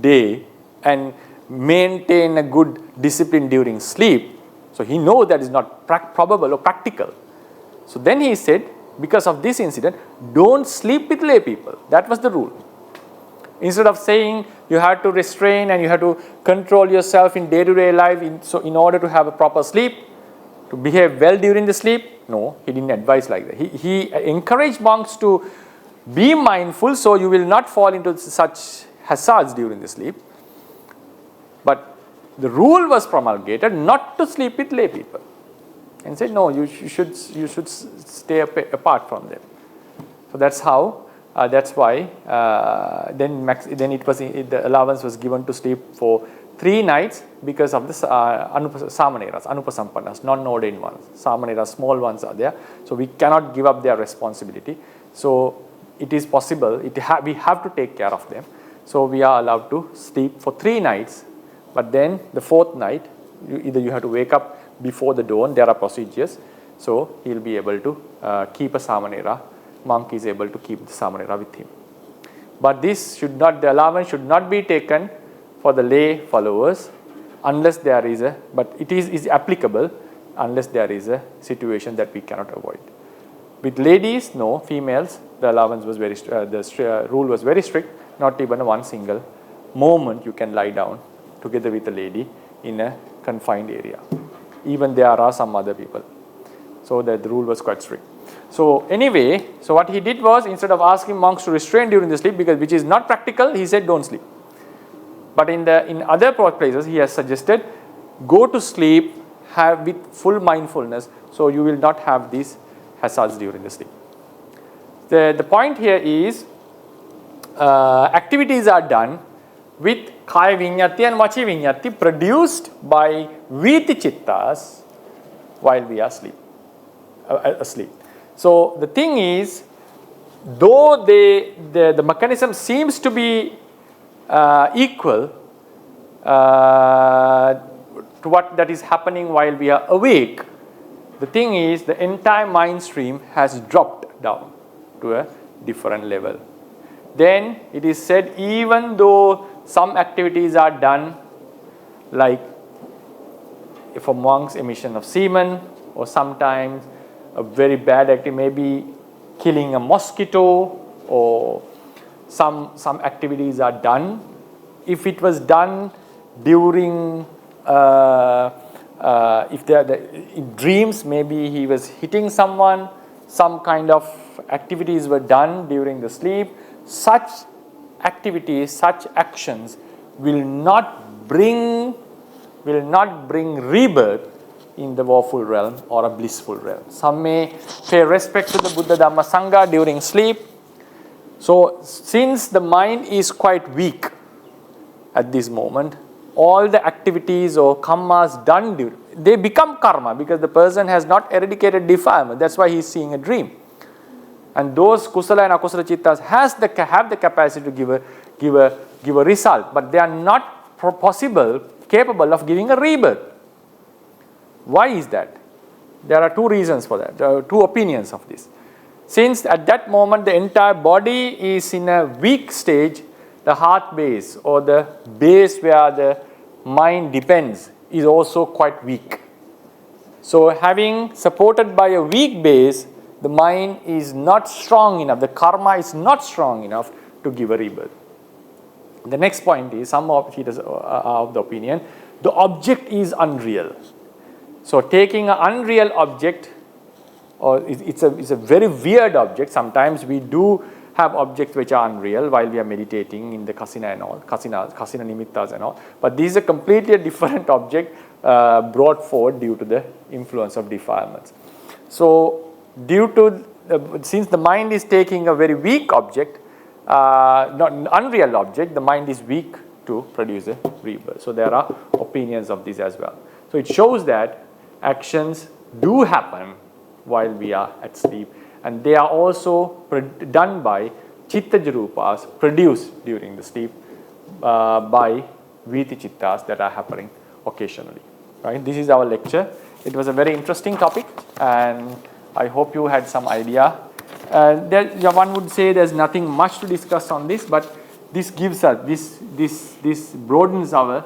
day and maintain a good discipline during sleep. So he knows that is not probable or practical. So then he said, because of this incident, don't sleep with lay people. That was the rule. Instead of saying you have to restrain and you have to control yourself in day-to-day life in order to have a proper sleep, to behave well during the sleep, no, he didn't advise like that. He encouraged monks to be mindful so you will not fall into such hazards during the sleep. But the rule was promulgated not to sleep with lay people. And said, no, you should stay apart from them. So that's how, that's why then the allowance was given to sleep for 3 nights because of the samaneras, anupasampannas, non-ordained ones. Samaneras, small ones are there. So we cannot give up their responsibility. So it is possible, we have to take care of them. So we are allowed to sleep for 3 nights. But then the 4th night, either you have to wake up before the dawn, there are procedures. So he will be able to keep a samanera. Monk is able to keep the samanera with him. But this should not, the allowance should not be taken for the lay followers unless there is but it is applicable unless there is a situation that we cannot avoid. With ladies, no, females, the allowance was very, the rule was very strict. Not even one single moment you can lie down together with a lady in a confined area. Even there are some other people. So the rule was quite strict. So anyway, so what he did was, instead of asking monks to restrain during the sleep, because which is not practical, he said don't sleep. But in other places, he has suggested go to sleep, have with full mindfulness, so you will not have these hazards during the sleep. The point here is activities are done with kaya viññati and vaci viññati produced by viti chittas while we are asleep. So the thing is, though the mechanism seems to be equal to what that is happening while we are awake, the thing is the entire mind stream has dropped down to a different level. Then it is said, even though some activities are done, like for monks emission of semen, or sometimes a very bad activity, maybe killing a mosquito, or some activities are done. If it was done during, if in dreams, maybe he was hitting someone, some kind of activities were done during the sleep, such activities, such actions will not bring rebirth in the woeful realm or a blissful realm. Some may pay respect to the Buddha Dhamma Sangha during sleep. So since the mind is quite weak at this moment, all the activities or karmas done, they become karma because the person has not eradicated defilement. That's why he is seeing a dream. And those kusala and akusala chittas have the capacity to give a result, but they are not capable of giving a rebirth. Why is that? There are 2 reasons for that. There are 2 opinions of this. Since at that moment the entire body is in a weak stage, the heart base or the base where the mind depends is also quite weak. So having supported by a weak base, the mind is not strong enough, the karma is not strong enough to give a rebirth. The next point is, some of it is of the opinion, the object is unreal. So taking an unreal object, or it's a very weird object. Sometimes we do have objects which are unreal while we are meditating in the kasina and all, kasina nimittas and all. But this is a completely different object brought forward due to the influence of defilements. So since the mind is taking a very weak object, not an unreal object, the mind is weak to produce a rebirth. So there are opinions of this as well. So it shows that actions do happen while we are at sleep, and they are also done by Chittaja Rupas produced during the sleep by Viti Chittas that are happening occasionally. Right? This is our lecture. It was a very interesting topic, and I hope you had some idea. One would say there's nothing much to discuss on this, but this gives us, this broadens our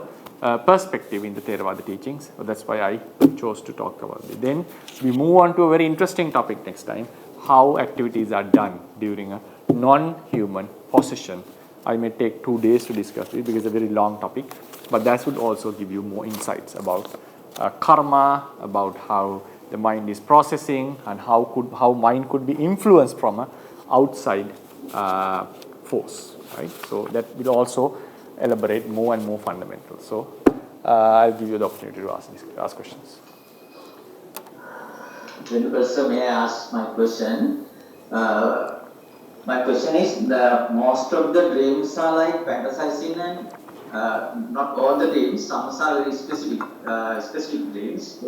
perspective in the Theravada teachings. So that's why I chose to talk about it. Then we move on to a very interesting topic next time, how activities are done during a non-human possession. I may take 2 days to discuss it because it's a very long topic, but that would also give you more insights about karma, about how the mind is processing, and how mind could be influenced from an outside force. Right? So that will also elaborate more and more fundamental. So I'll give you the opportunity to ask questions. Venerable sir, may I ask my question? My question is, most of the dreams are like fantasizing, and not all the dreams, some are very specific dreams.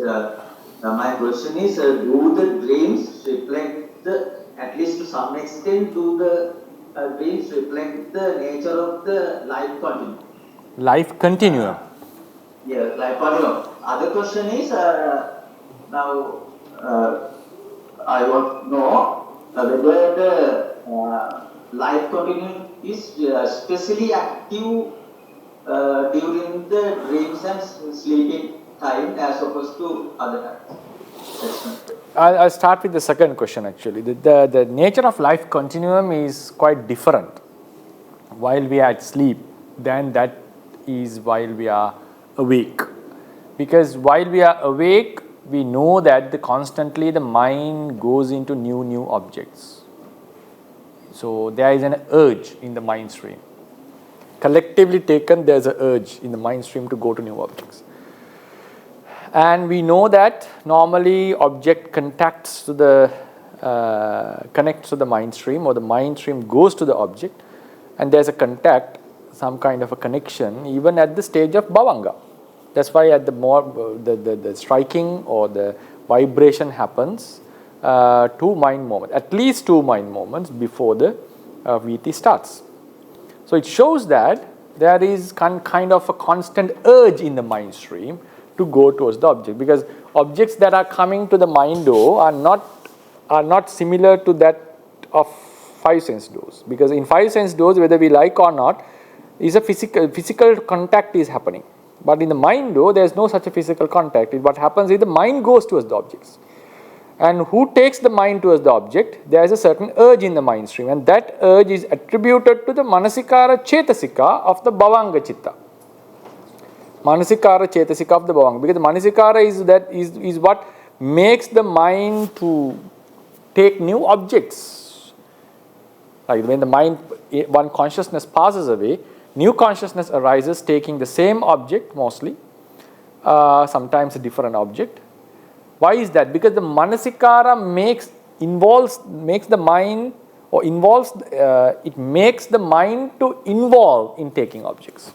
My question is, do the dreams reflect, at least to some extent, do the dreams reflect the nature of the life continuum? Life continuum? Yeah, life continuum. Other question is, now I want to know whether the life continuum is especially active during the dreams and sleeping time as opposed to other times. I'll start with the second question actually. The nature of life continuum is quite different while we are at sleep than that is while we are awake. Because while we are awake, we know that constantly the mind goes into new objects. So there is an urge in the mind stream. Collectively taken, there is an urge in the mind stream to go to new objects. And we know that normally object connects to the mind stream, or the mind stream goes to the object, and there's a contact, some kind of a connection, even at the stage of bhavanga. That's why at the striking or the vibration happens 2 mind moments, at least 2 mind moments before the VT starts. So it shows that there is kind of a constant urge in the mind stream to go towards the object, because objects that are coming to the mind door are not similar to that of 5 sense doors, because in 5 sense doors, whether we like or not, is a physical contact is happening, but in the mind door there is no such a physical contact. What happens is the mind goes towards the objects, and who takes the mind towards the object, there is a certain urge in the mind stream, and that urge is attributed to the manasikara chetasika of the bhavanga chitta. Manasikara chetasika of the bhavanga, because the manasikara is what makes the mind to take new objects. Like when the mind, one consciousness passes away, new consciousness arises taking the same object mostly, sometimes a different object. Why is that? Because the manasikara makes the mind, or involves, it makes the mind to involve in taking objects.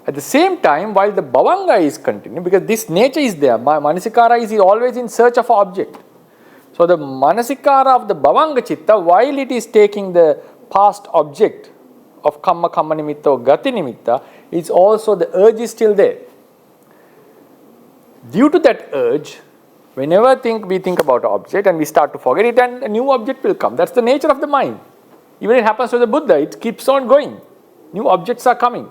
At the same time, while the bhavanga is continuing, because this nature is there, manasikara is always in search of an object. So the manasikara of the bhavanga chitta, while it is taking the past object of kamma nimitta or gati nimitta, it's also, the urge is still there. Due to that urge, whenever we think about an object and we start to forget it, and a new object will come. That's the nature of the mind. Even it happens to the Buddha, it keeps on going. New objects are coming.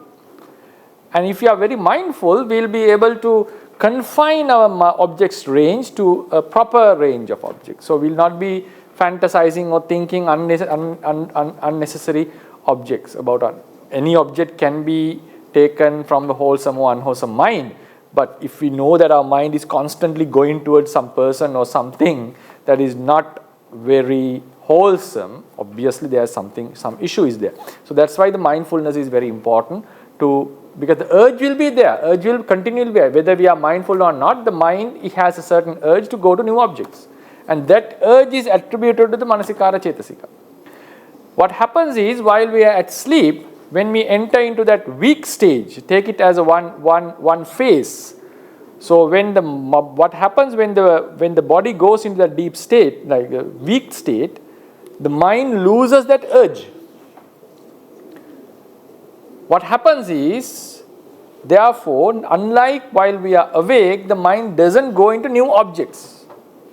And if you are very mindful, we will be able to confine our objects range to a proper range of objects. So we will not be fantasizing or thinking unnecessary objects about any object can be taken from the wholesome or unwholesome mind. But if we know that our mind is constantly going towards some person or something that is not very wholesome, obviously there is some issue is there. So that's why the mindfulness is very important, because the urge will be there, urge will continually be there. Whether we are mindful or not, the mind, it has a certain urge to go to new objects. And that urge is attributed to the manasikara chetasika. What happens is, while we are at sleep, when we enter into that weak stage, take it as a one phase So what happens when the body goes into the deep state, like a weak state, the mind loses that urge. What happens is, therefore, unlike while we are awake, the mind doesn't go into new objects.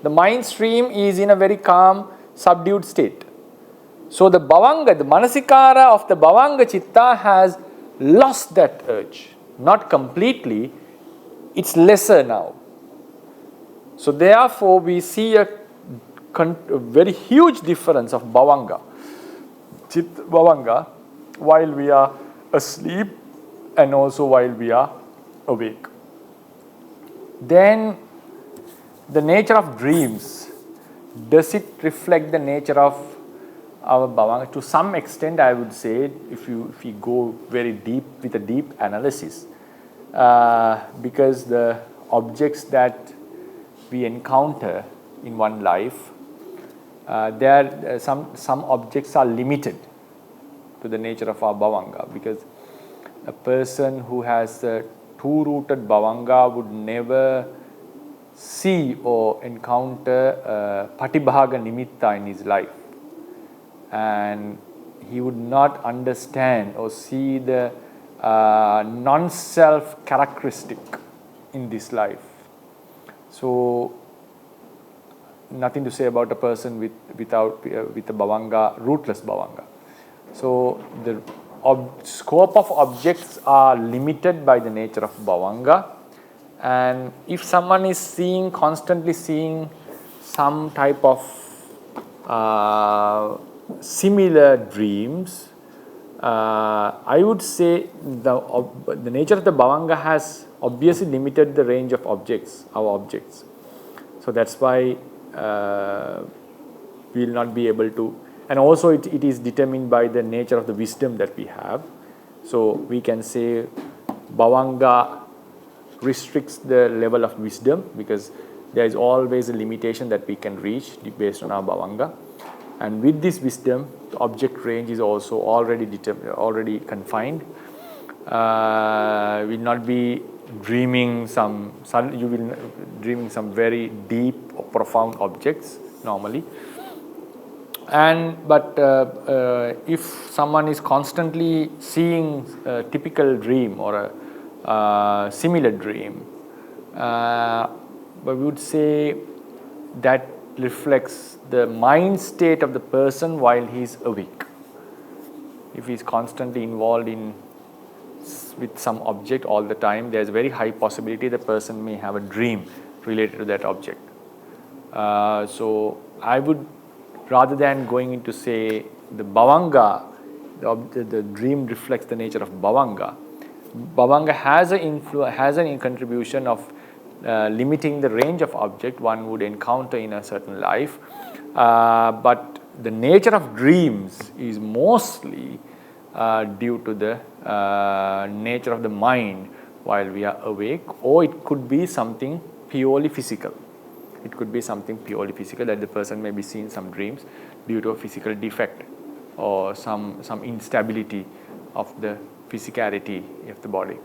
The mind stream is in a very calm, subdued state. So the bhavanga, the manasikara of the bhavanga chitta has lost that urge. Not completely, it's lesser now. So therefore we see a very huge difference of bhavanga, bhavanga, while we are asleep and also while we are awake. Then the nature of dreams, does it reflect the nature of our bhavanga? To some extent, I would say, if we go very deep with a deep analysis, because the objects that we encounter in one life, some objects are limited to the nature of our bhavanga, because a person who has a two-rooted bhavanga would never see or encounter patibhaga nimitta in his life, and he would not understand or see the non-self characteristic in this life. So nothing to say about a person with a bhavanga, rootless bhavanga. So the scope of objects are limited by the nature of bhavanga, and if someone is constantly seeing some type of similar dreams, I would say the nature of the bhavanga has obviously limited the range of objects, our objects. So that's why we will not be able to, and also it is determined by the nature of the wisdom that we have. So we can say bhavanga restricts the level of wisdom, because there is always a limitation that we can reach based on our bhavanga. And with this wisdom, the object range is also already confined. Will not be dreaming some very deep or profound objects normally. But if someone is constantly seeing a typical dream or a similar dream, but we would say that reflects the mind state of the person while he is awake. If he is constantly involved with some object all the time, there is a very high possibility the person may have a dream related to that object. So I would, rather than going into say the bhavanga, the dream reflects the nature of bhavanga. Bhavanga has a contribution of limiting the range of object one would encounter in a certain life, but the nature of dreams is mostly due to the nature of the mind while we are awake, or it could be something purely physical. It could be something purely physical, that the person may be seeing some dreams due to a physical defect or some instability of the physicality of the body.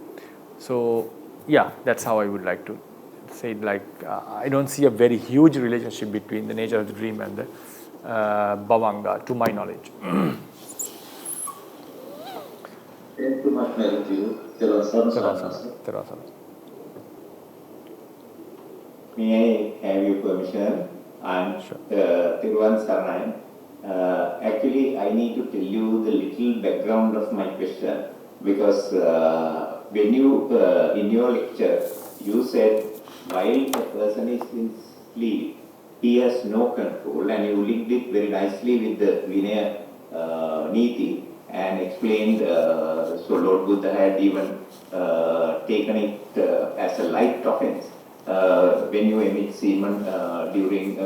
So yeah, that's how I would like to say it. Like I don't see a very huge relationship between the nature of the dream and the bhavanga, to my knowledge. Thank you much, Theravada. May I have your permission? I'm Thiruvan Saranai. Actually, I need to tell you the little background of my question, because when you, in your lecture, you said while a person is in sleep, he has no control, and you linked it very nicely with the Vinaya Niti and explained, so Lord Buddha had even taken it as a light offense when you emit semen during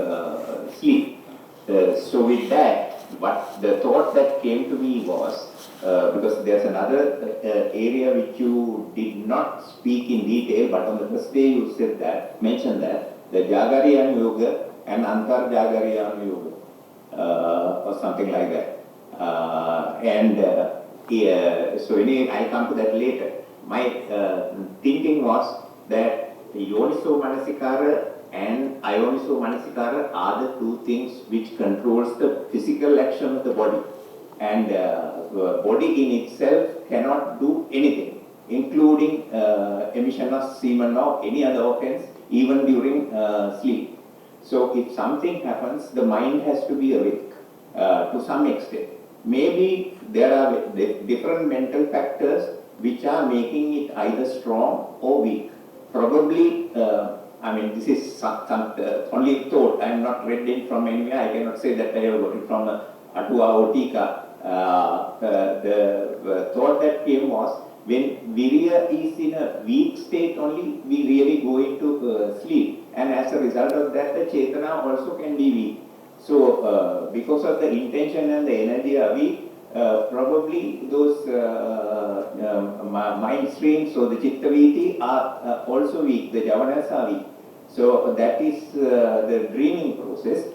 sleep. So with that, what the thought that came to me was, because there's another area which you did not speak in detail, but on the first day you said that, mentioned that, the Jagariyana Yoga and Antar Jagariyana Yoga, or something like that. So anyway, I'll come to that later. My thinking was that Yoniso Manasikara and Ayoniso Manasikara are the two things which controls the physical action of the body. And body in itself cannot do anything, including emission of semen or any other organs, even during sleep. So if something happens, the mind has to be awake to some extent. Maybe there are different mental factors which are making it either strong or weak. Probably, this is only thought. I am not read it from anywhere. I cannot say that I have got it from Atua or Tika. The thought that came was, when virya is in a weak state only, we really go into sleep. And as a result of that, the chetana also can be weak. So, because of the intention and the energy are weak, probably those mind streams or the chitta viti are also weak, the javanas are weak. So, that is the dreaming process,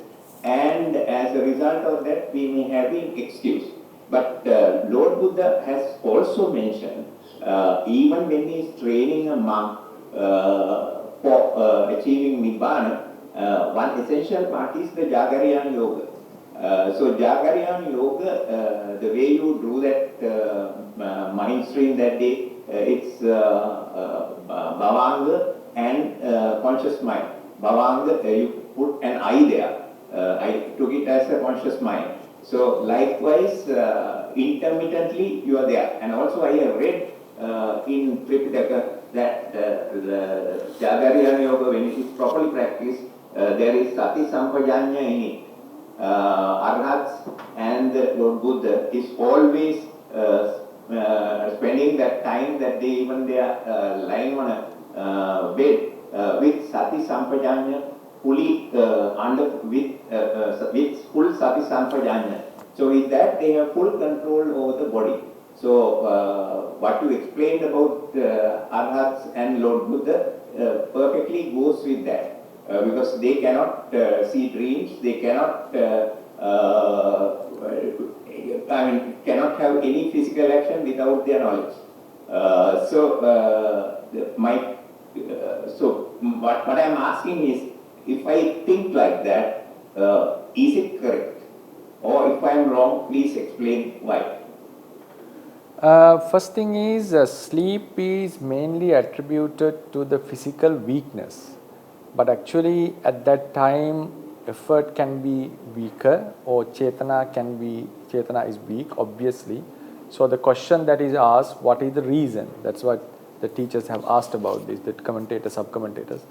and as a result of that, we may have an excuse. But Lord Buddha has also mentioned, even when he is training a monk for achieving Nibbana, one essential part is the Jagarayana Yoga. So Jagarayana Yoga, the way you do that mind stream that day, it's Bhavanga and conscious mind. Bhavanga, you put an I there. I took it as a conscious mind. So likewise, intermittently you are there. And also I have read in Tripitaka that the Jagarayana Yoga, when it is properly practiced, there is Sati Sampajanya in it. Arhats and Lord Buddha is always spending that time that they are lying on a bed with Sati Sampajanya fully with full Sati Sampajanya. So with that they have full control over the body. So what you explained about Arhats and Lord Buddha perfectly goes with that. Because they cannot see dreams, they cannot cannot have any physical action without their knowledge. So what I am asking is, if I think like that, is it correct? Or if I am wrong, please explain why. First thing is, sleep is mainly attributed to the physical weakness. But actually at that time effort can be weaker, or chetana is weak, obviously. So the question that is asked, what is the reason? That's what the teachers have asked about this, the commentators, sub-commentators.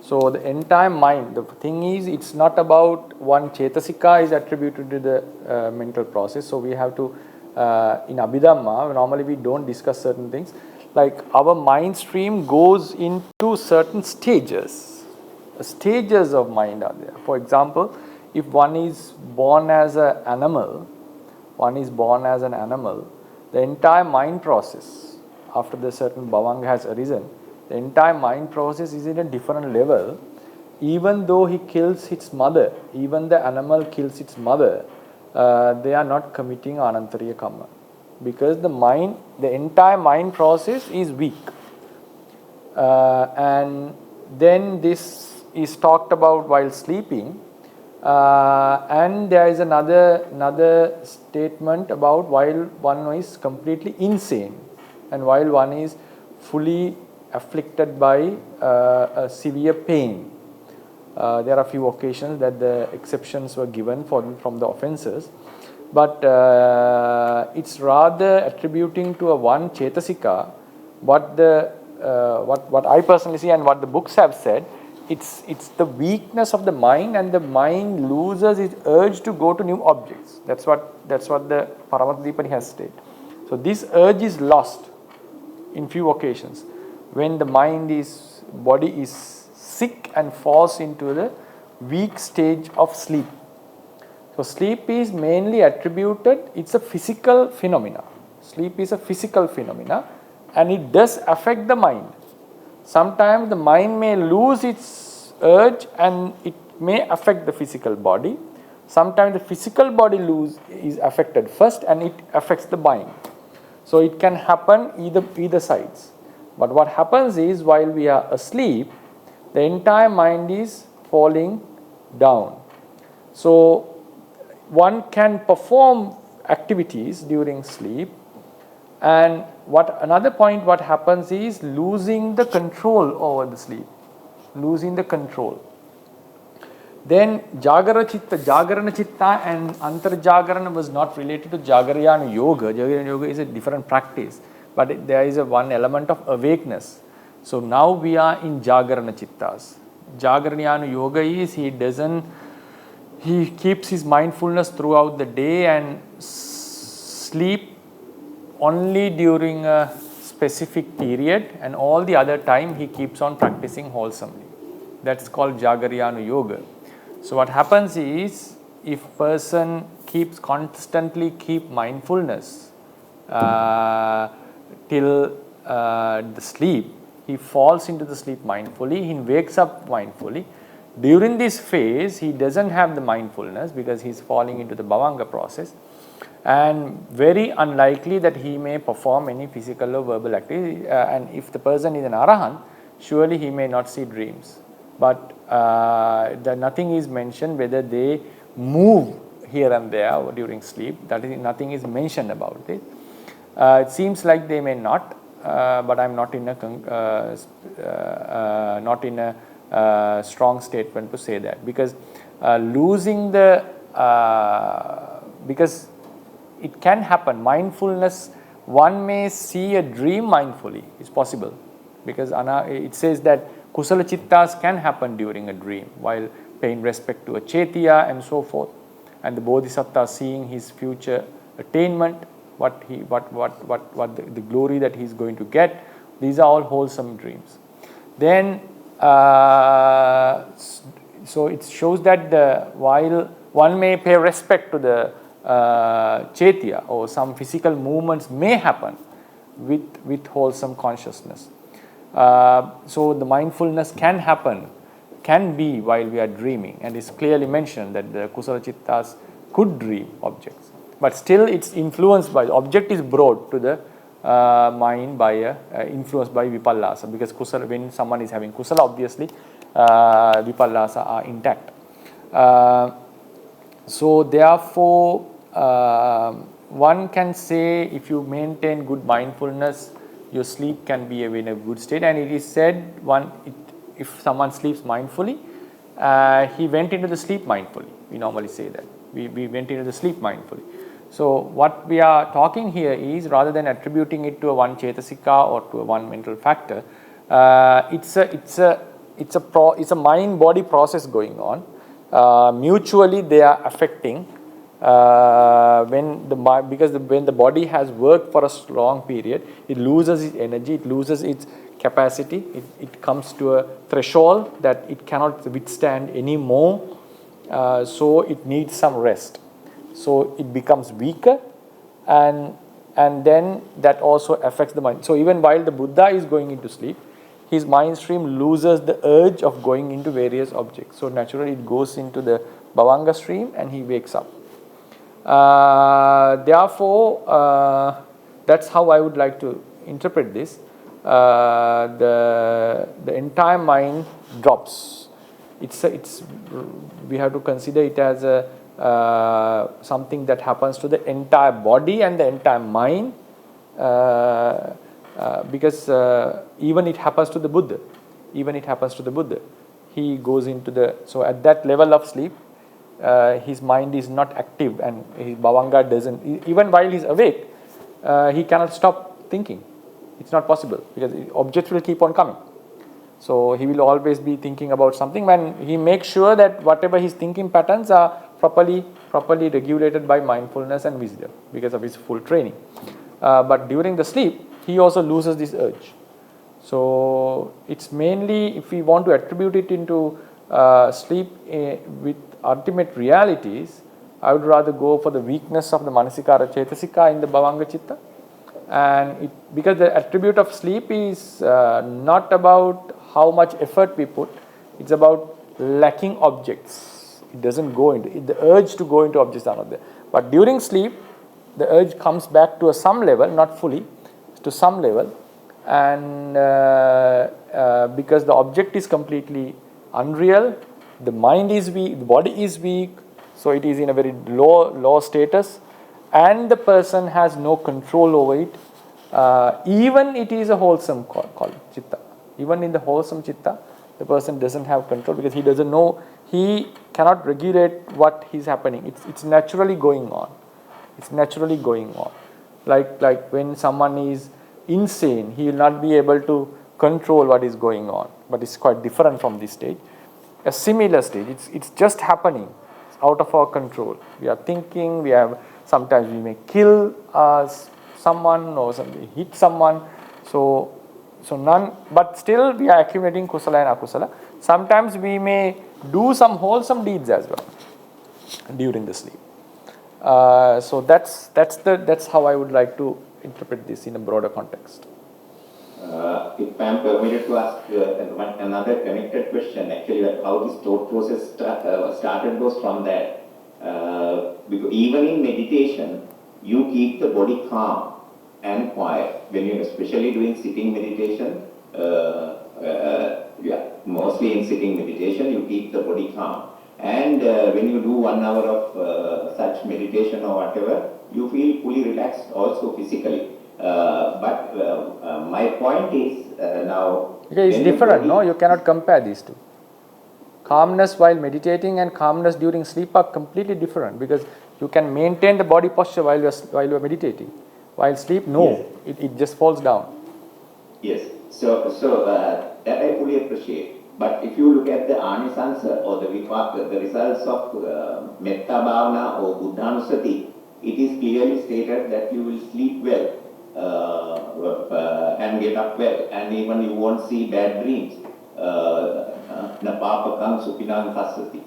So the entire mind, the thing is, it's not about one chetasika is attributed to the mental process. So we have to, in Abhidhamma, normally we don't discuss certain things. Like our mind stream goes into certain stages. Stages of mind are there. For example, if one is born as an animal, the entire mind process, after the certain bhavanga has arisen, the entire mind process is in a different level. Even though he kills its mother, even the animal kills its mother, they are not committing anantariya karma, because the entire mind process is weak. And then this is talked about while sleeping, and there is another statement about while one is completely insane and while one is fully afflicted by a severe pain. There are few occasions that the exceptions were given from the offences, but it's rather attributing to a one chetasika. What I personally see and what the books have said, it's the weakness of the mind, and the mind loses its urge to go to new objects. That's what the Paramattha has stated. So this urge is lost in few occasions when the body is sick and falls into the weak stage of sleep. So sleep is mainly attributed, it's a physical phenomena. Sleep is a physical phenomena, and it does affect the mind. Sometimes the mind may lose its urge and it may affect the physical body. Sometimes the physical body is affected first and it affects the mind. So it can happen either sides. But what happens is, while we are asleep, the entire mind is falling down. So one can perform activities during sleep, and another point what happens is losing the control over the sleep, losing the control. Then Jagarana Chitta and Antarjagarana was not related to Jagarayana Yoga. Jagarayana Yoga is a different practice, but there is one element of awakeness. So now we are in Jagarana Chittas. Jagarayana Yoga is he keeps his mindfulness throughout the day and sleep only during a specific period, and all the other time he keeps on practicing wholesomely. That's called Jagarayana Yoga. So what happens is, if person constantly keep mindfulness till the sleep, he falls into the sleep mindfully, he wakes up mindfully. During this phase, he doesn't have the mindfulness because he is falling into the bhavanga process, and very unlikely that he may perform any physical or verbal activity. And if the person is an arahant, surely he may not see dreams. But nothing is mentioned whether they move here and there during sleep. That is, nothing is mentioned about it. It seems like they may not, but I am not in a strong statement to say that, because losing the because it can happen. Mindfulness, one may see a dream mindfully, it's possible, because it says that kusala chittas can happen during a dream while paying respect to a chetya and so forth, and the bodhisattva seeing his future attainment, the glory that he is going to get. These are all wholesome dreams. Then so it shows that while one may pay respect to the chetya, or some physical movements may happen with wholesome consciousness. So the mindfulness can be while we are dreaming, and it's clearly mentioned that the kusala chittas could dream objects, but still it's influenced by, the object is brought to the mind by influenced by vipallasa, because kusala, when someone is having kusala, obviously vipallasa are intact. So therefore one can say, if you maintain good mindfulness, your sleep can be in a good state. And it is said, if someone sleeps mindfully, he went into the sleep mindfully. We normally say that we went into the sleep mindfully. So what we are talking here is, rather than attributing it to a one chetasika or to a one mental factor, it's a mind body process going on. Mutually they are affecting. When the body has worked for a long period, it loses its energy, it loses its capacity, it comes to a threshold that it cannot withstand anymore, so it needs some rest. So it becomes weaker, and then that also affects the mind. So even while the Buddha is going into sleep, his mind stream loses the urge of going into various objects. So naturally it goes into the bhavanga stream and he wakes up. Therefore, that's how I would like to interpret this. The entire mind drops. We have to consider it as something that happens to the entire body and the entire mind, because even it happens to the Buddha. He goes into so at that level of sleep, his mind is not active, and his bhavanga doesn't, even while he's awake, he cannot stop thinking. It's not possible, because objects will keep on coming. So he will always be thinking about something, when he makes sure that whatever his thinking patterns are properly regulated by mindfulness and wisdom, because of his full training. But during the sleep, he also loses this urge. So it's mainly, if we want to attribute it into sleep with ultimate realities, I would rather go for the weakness of the manasikara chetasika in the bhavanga chitta. And because the attribute of sleep is not about how much effort we put, it's about lacking objects. It doesn't go into it, the urge to go into objects are not there. But during sleep, the urge comes back to some level, not fully, to some level, and because the object is completely unreal, the mind is weak, the body is weak, so it is in a very low status, and the person has no control over it. Even it is a wholesome called chitta. Even in the wholesome chitta, the person doesn't have control because he doesn't know, he cannot regulate what is happening. It's naturally going on. It's naturally going on. Like when someone is insane, he will not be able to control what is going on. But it's quite different from this stage. A similar stage, it's just happening. It's out of our control. We are thinking, sometimes we may kill someone or something, hit someone. So none, but still we are accumulating kusala and akusala. Sometimes we may do some wholesome deeds as well during the sleep. So that's how I would like to interpret this in a broader context. If I am permitted to ask another connected question, actually, how this thought process started was from that. Because even in meditation, you keep the body calm and quiet. When you're especially doing sitting meditation, mostly in sitting meditation, you keep the body calm. And when you do 1 hour of such meditation or whatever, you feel fully relaxed also physically. But my point is now... Okay, it's different, no? You cannot compare these two. Calmness while meditating and calmness during sleep are completely different, because you can maintain the body posture while you are meditating. While sleep, no, yes. It just falls down. Yes, so that I fully appreciate. But if you look at the anisansa or the results of metta bhavana or buddhanusati, it is clearly stated that you will sleep well and get up well, and even you won't see bad dreams. Napapakam supinam kasati.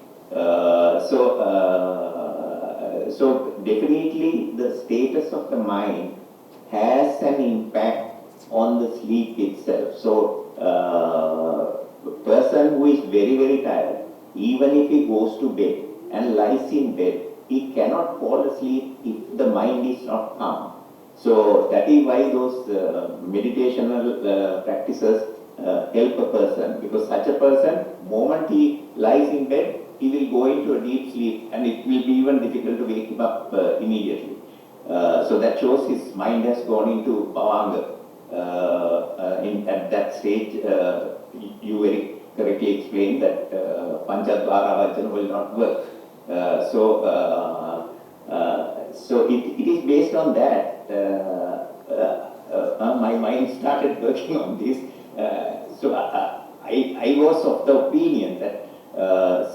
So definitely the status of the mind has an impact on the sleep itself. So a person who is very, very tired, even if he goes to bed and lies in bed, he cannot fall asleep if the mind is not calm. So that is why those meditational practices help a person, because such a person, moment he lies in bed, he will go into a deep sleep, and it will be even difficult to wake him up immediately. So that shows his mind has gone into bhavanga. At that stage, you very correctly explained that Panchadvara Vajana will not work. So it is based on that. My mind started working on this. So I was of the opinion that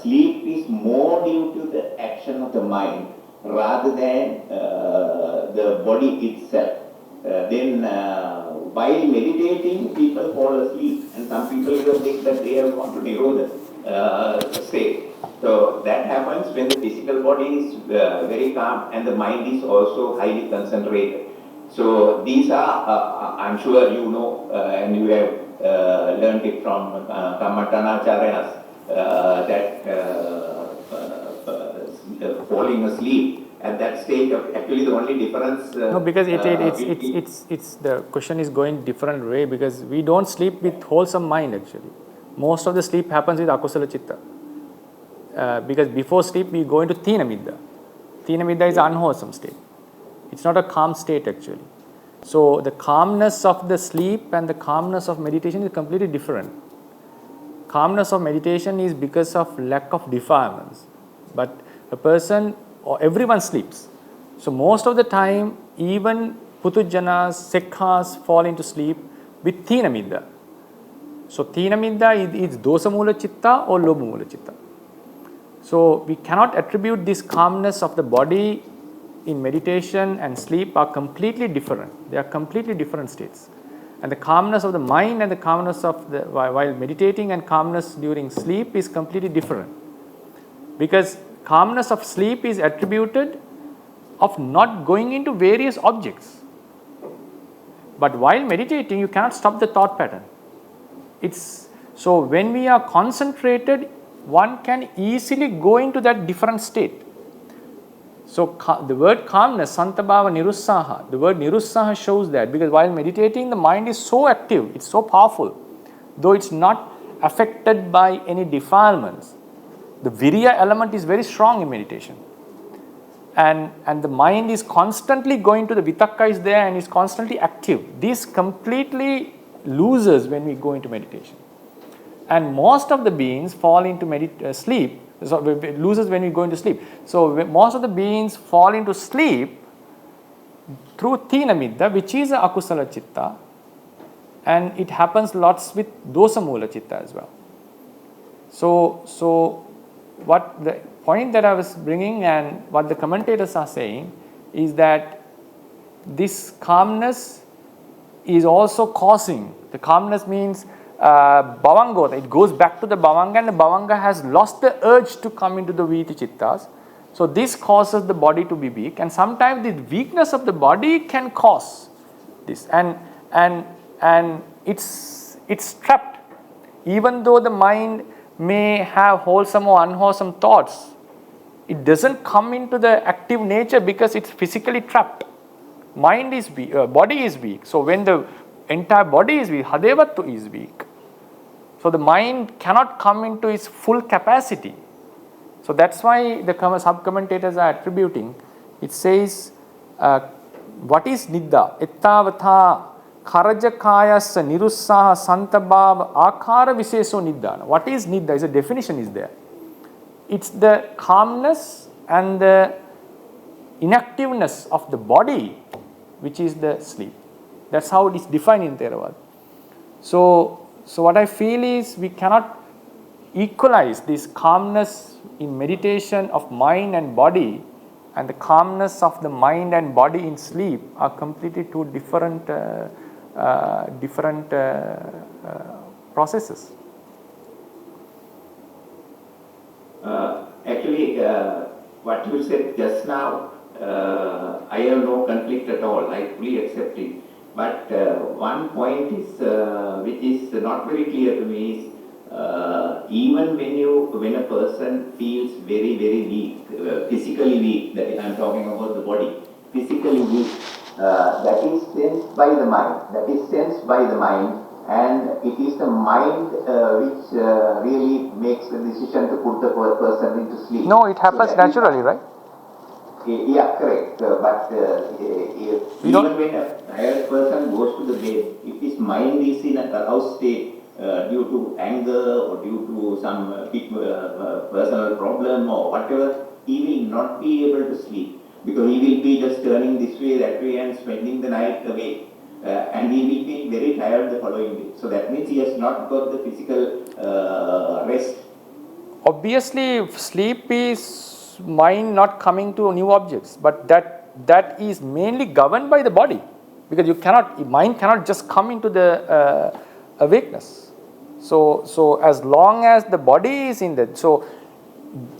sleep is more due to the action of the mind rather than the body itself. Then while meditating, people fall asleep, and some people even think that they have gone to Nirodha state. So that happens when the physical body is very calm and the mind is also highly concentrated. So these are, I'm sure you know, and you have learned it from Kammatanacharyas, that falling asleep at that stage of actually the only difference. No, because it's the question is going different way, because we don't sleep with wholesome mind actually. Most of the sleep happens with akusala chitta. Because before sleep we go into thina middha. Thina middha is unwholesome state. It's not a calm state actually. So the calmness of the sleep and the calmness of meditation is completely different. Calmness of meditation is because of lack of defilements. But a person or everyone sleeps. So most of the time even putujjanas, sekhas fall into sleep with thina middha. So thina middha is dosamula chitta or lobamula chitta. So we cannot attribute this calmness of the body in meditation and sleep are completely different. They are completely different states. And the calmness of the mind and the calmness of the while meditating and calmness during sleep is completely different. Because calmness of sleep is attributed of not going into various objects. But while meditating, you cannot stop the thought pattern. So when we are concentrated, one can easily go into that different state. So the word calmness, santabhava nirussaha, the word nirussaha shows that, because while meditating the mind is so active, it's so powerful, though it's not affected by any defilements. The virya element is very strong in meditation. And the mind is constantly going to the vitakka is there and is constantly active. This completely loses when we go into meditation. And most of the beings fall into sleep. So it loses when we go into sleep. So most of the beings fall into sleep through Tinamidda, which is a akusala chitta, and it happens lots with dosamula chitta as well. So what the point that I was bringing and what the commentators are saying is that this calmness is also causing, the calmness means bhavanga, it goes back to the bhavanga, and the bhavanga has lost the urge to come into the viti chittas. So this causes the body to be weak, and sometimes the weakness of the body can cause this, and it's trapped. Even though the mind may have wholesome or unwholesome thoughts, it doesn't come into the active nature because it's physically trapped. Mind is weak, body is weak. So when the entire body is weak, hadevattu is weak. So the mind cannot come into its full capacity. So that's why the sub-commentators are attributing. It says, what is nidda? Ittavatha karajakayasa nirussaha santabhava akara viseso niddana. What is nidda? Is a definition is there. It's the calmness and the inactiveness of the body, which is the sleep. That's how it is defined in Theravada. So what I feel is we cannot equalize this calmness in meditation of mind and body and the calmness of the mind and body in sleep are completely two different processes. Actually, what you said just now, I have no conflict at all. I fully accept it. But one point is, which is not very clear to me, is even when a person feels very, very weak, physically weak, that I'm talking about the body, physically weak, that is sensed by the mind. That is sensed by the mind, and it is the mind which really makes the decision to put the person into sleep. No, it happens naturally, right? Yeah, correct. But even when a tired person goes to the bed, if his mind is in a aroused state due to anger or due to some personal problem or whatever, he will not be able to sleep, because he will be just turning this way, that way, and spending the night away. And he will be very tired the following day. So that means he has not got the physical rest. Obviously, sleep is mind not coming to new objects, but that is mainly governed by the body, because mind cannot just come into the awakeness. So as long as the body is in that, so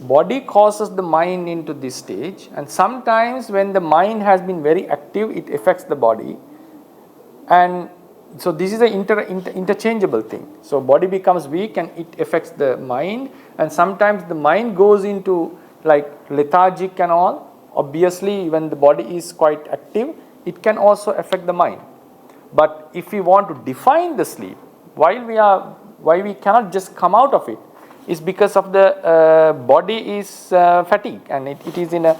body causes the mind into this stage, and sometimes when the mind has been very active, it affects the body, and so this is an interchangeable thing. So body becomes weak and it affects the mind, and sometimes the mind goes into like lethargic and all. Obviously, when the body is quite active, it can also affect the mind. But if we want to define the sleep, why we cannot just come out of it, is because of the body is fatigued, and it is in a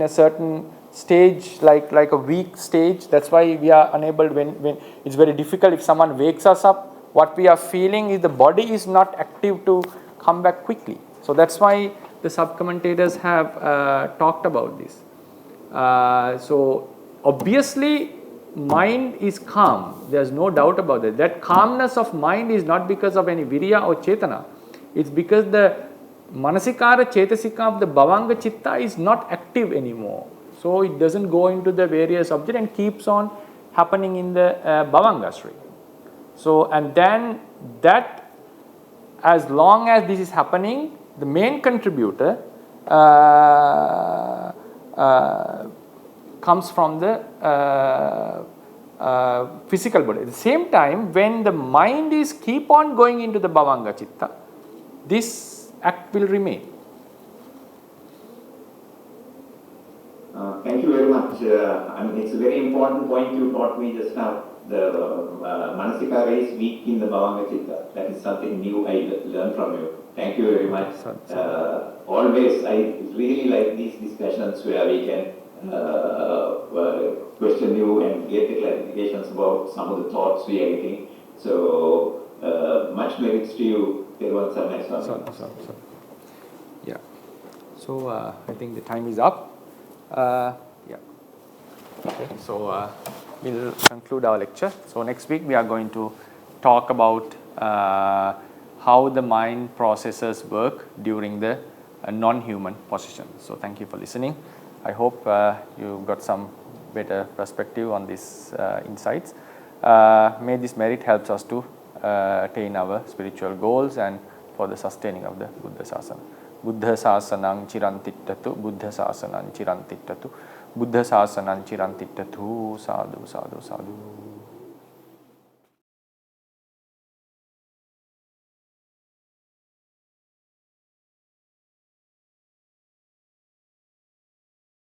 certain stage, like a weak stage. That's why we are unable, when it's very difficult if someone wakes us up, what we are feeling is the body is not active to come back quickly. So that's why the sub-commentators have talked about this. So obviously mind is calm, there's no doubt about it. That calmness of mind is not because of any virya or chetana. It's because the manasikara chetasika of the bhavanga chitta is not active anymore. So it doesn't go into the various objects and keeps on happening in the bhavanga sri. So, and then that, as long as this is happening, the main contributor comes from the physical body. At the same time, when the mind is keep on going into the bhavanga chitta, this act will remain. Thank you very much. I mean, it's a very important point you taught me just now. The Manasikara is weak in the Bhavanga Chitta. That is something new I learned from you. Thank you very much. Always, I really like these discussions where we can question you and get the clarifications about some of the thoughts we are getting. So, much merits to you. Yeah. So, I think the time is up. Yeah. Okay. So, we'll conclude our lecture. So, next week we are going to talk about how the mind processes work during the non-human position. So, thank you for listening. I hope you got some better perspective on these insights. May this merit helps us to attain our spiritual goals and for the sustaining of the Buddha Sasana. Buddha Sasanang Chirantittatu, Buddha Sasanang Chirantittatu, Buddha Sasanang Chirantittatu, sadhu, sadhu, sadhu.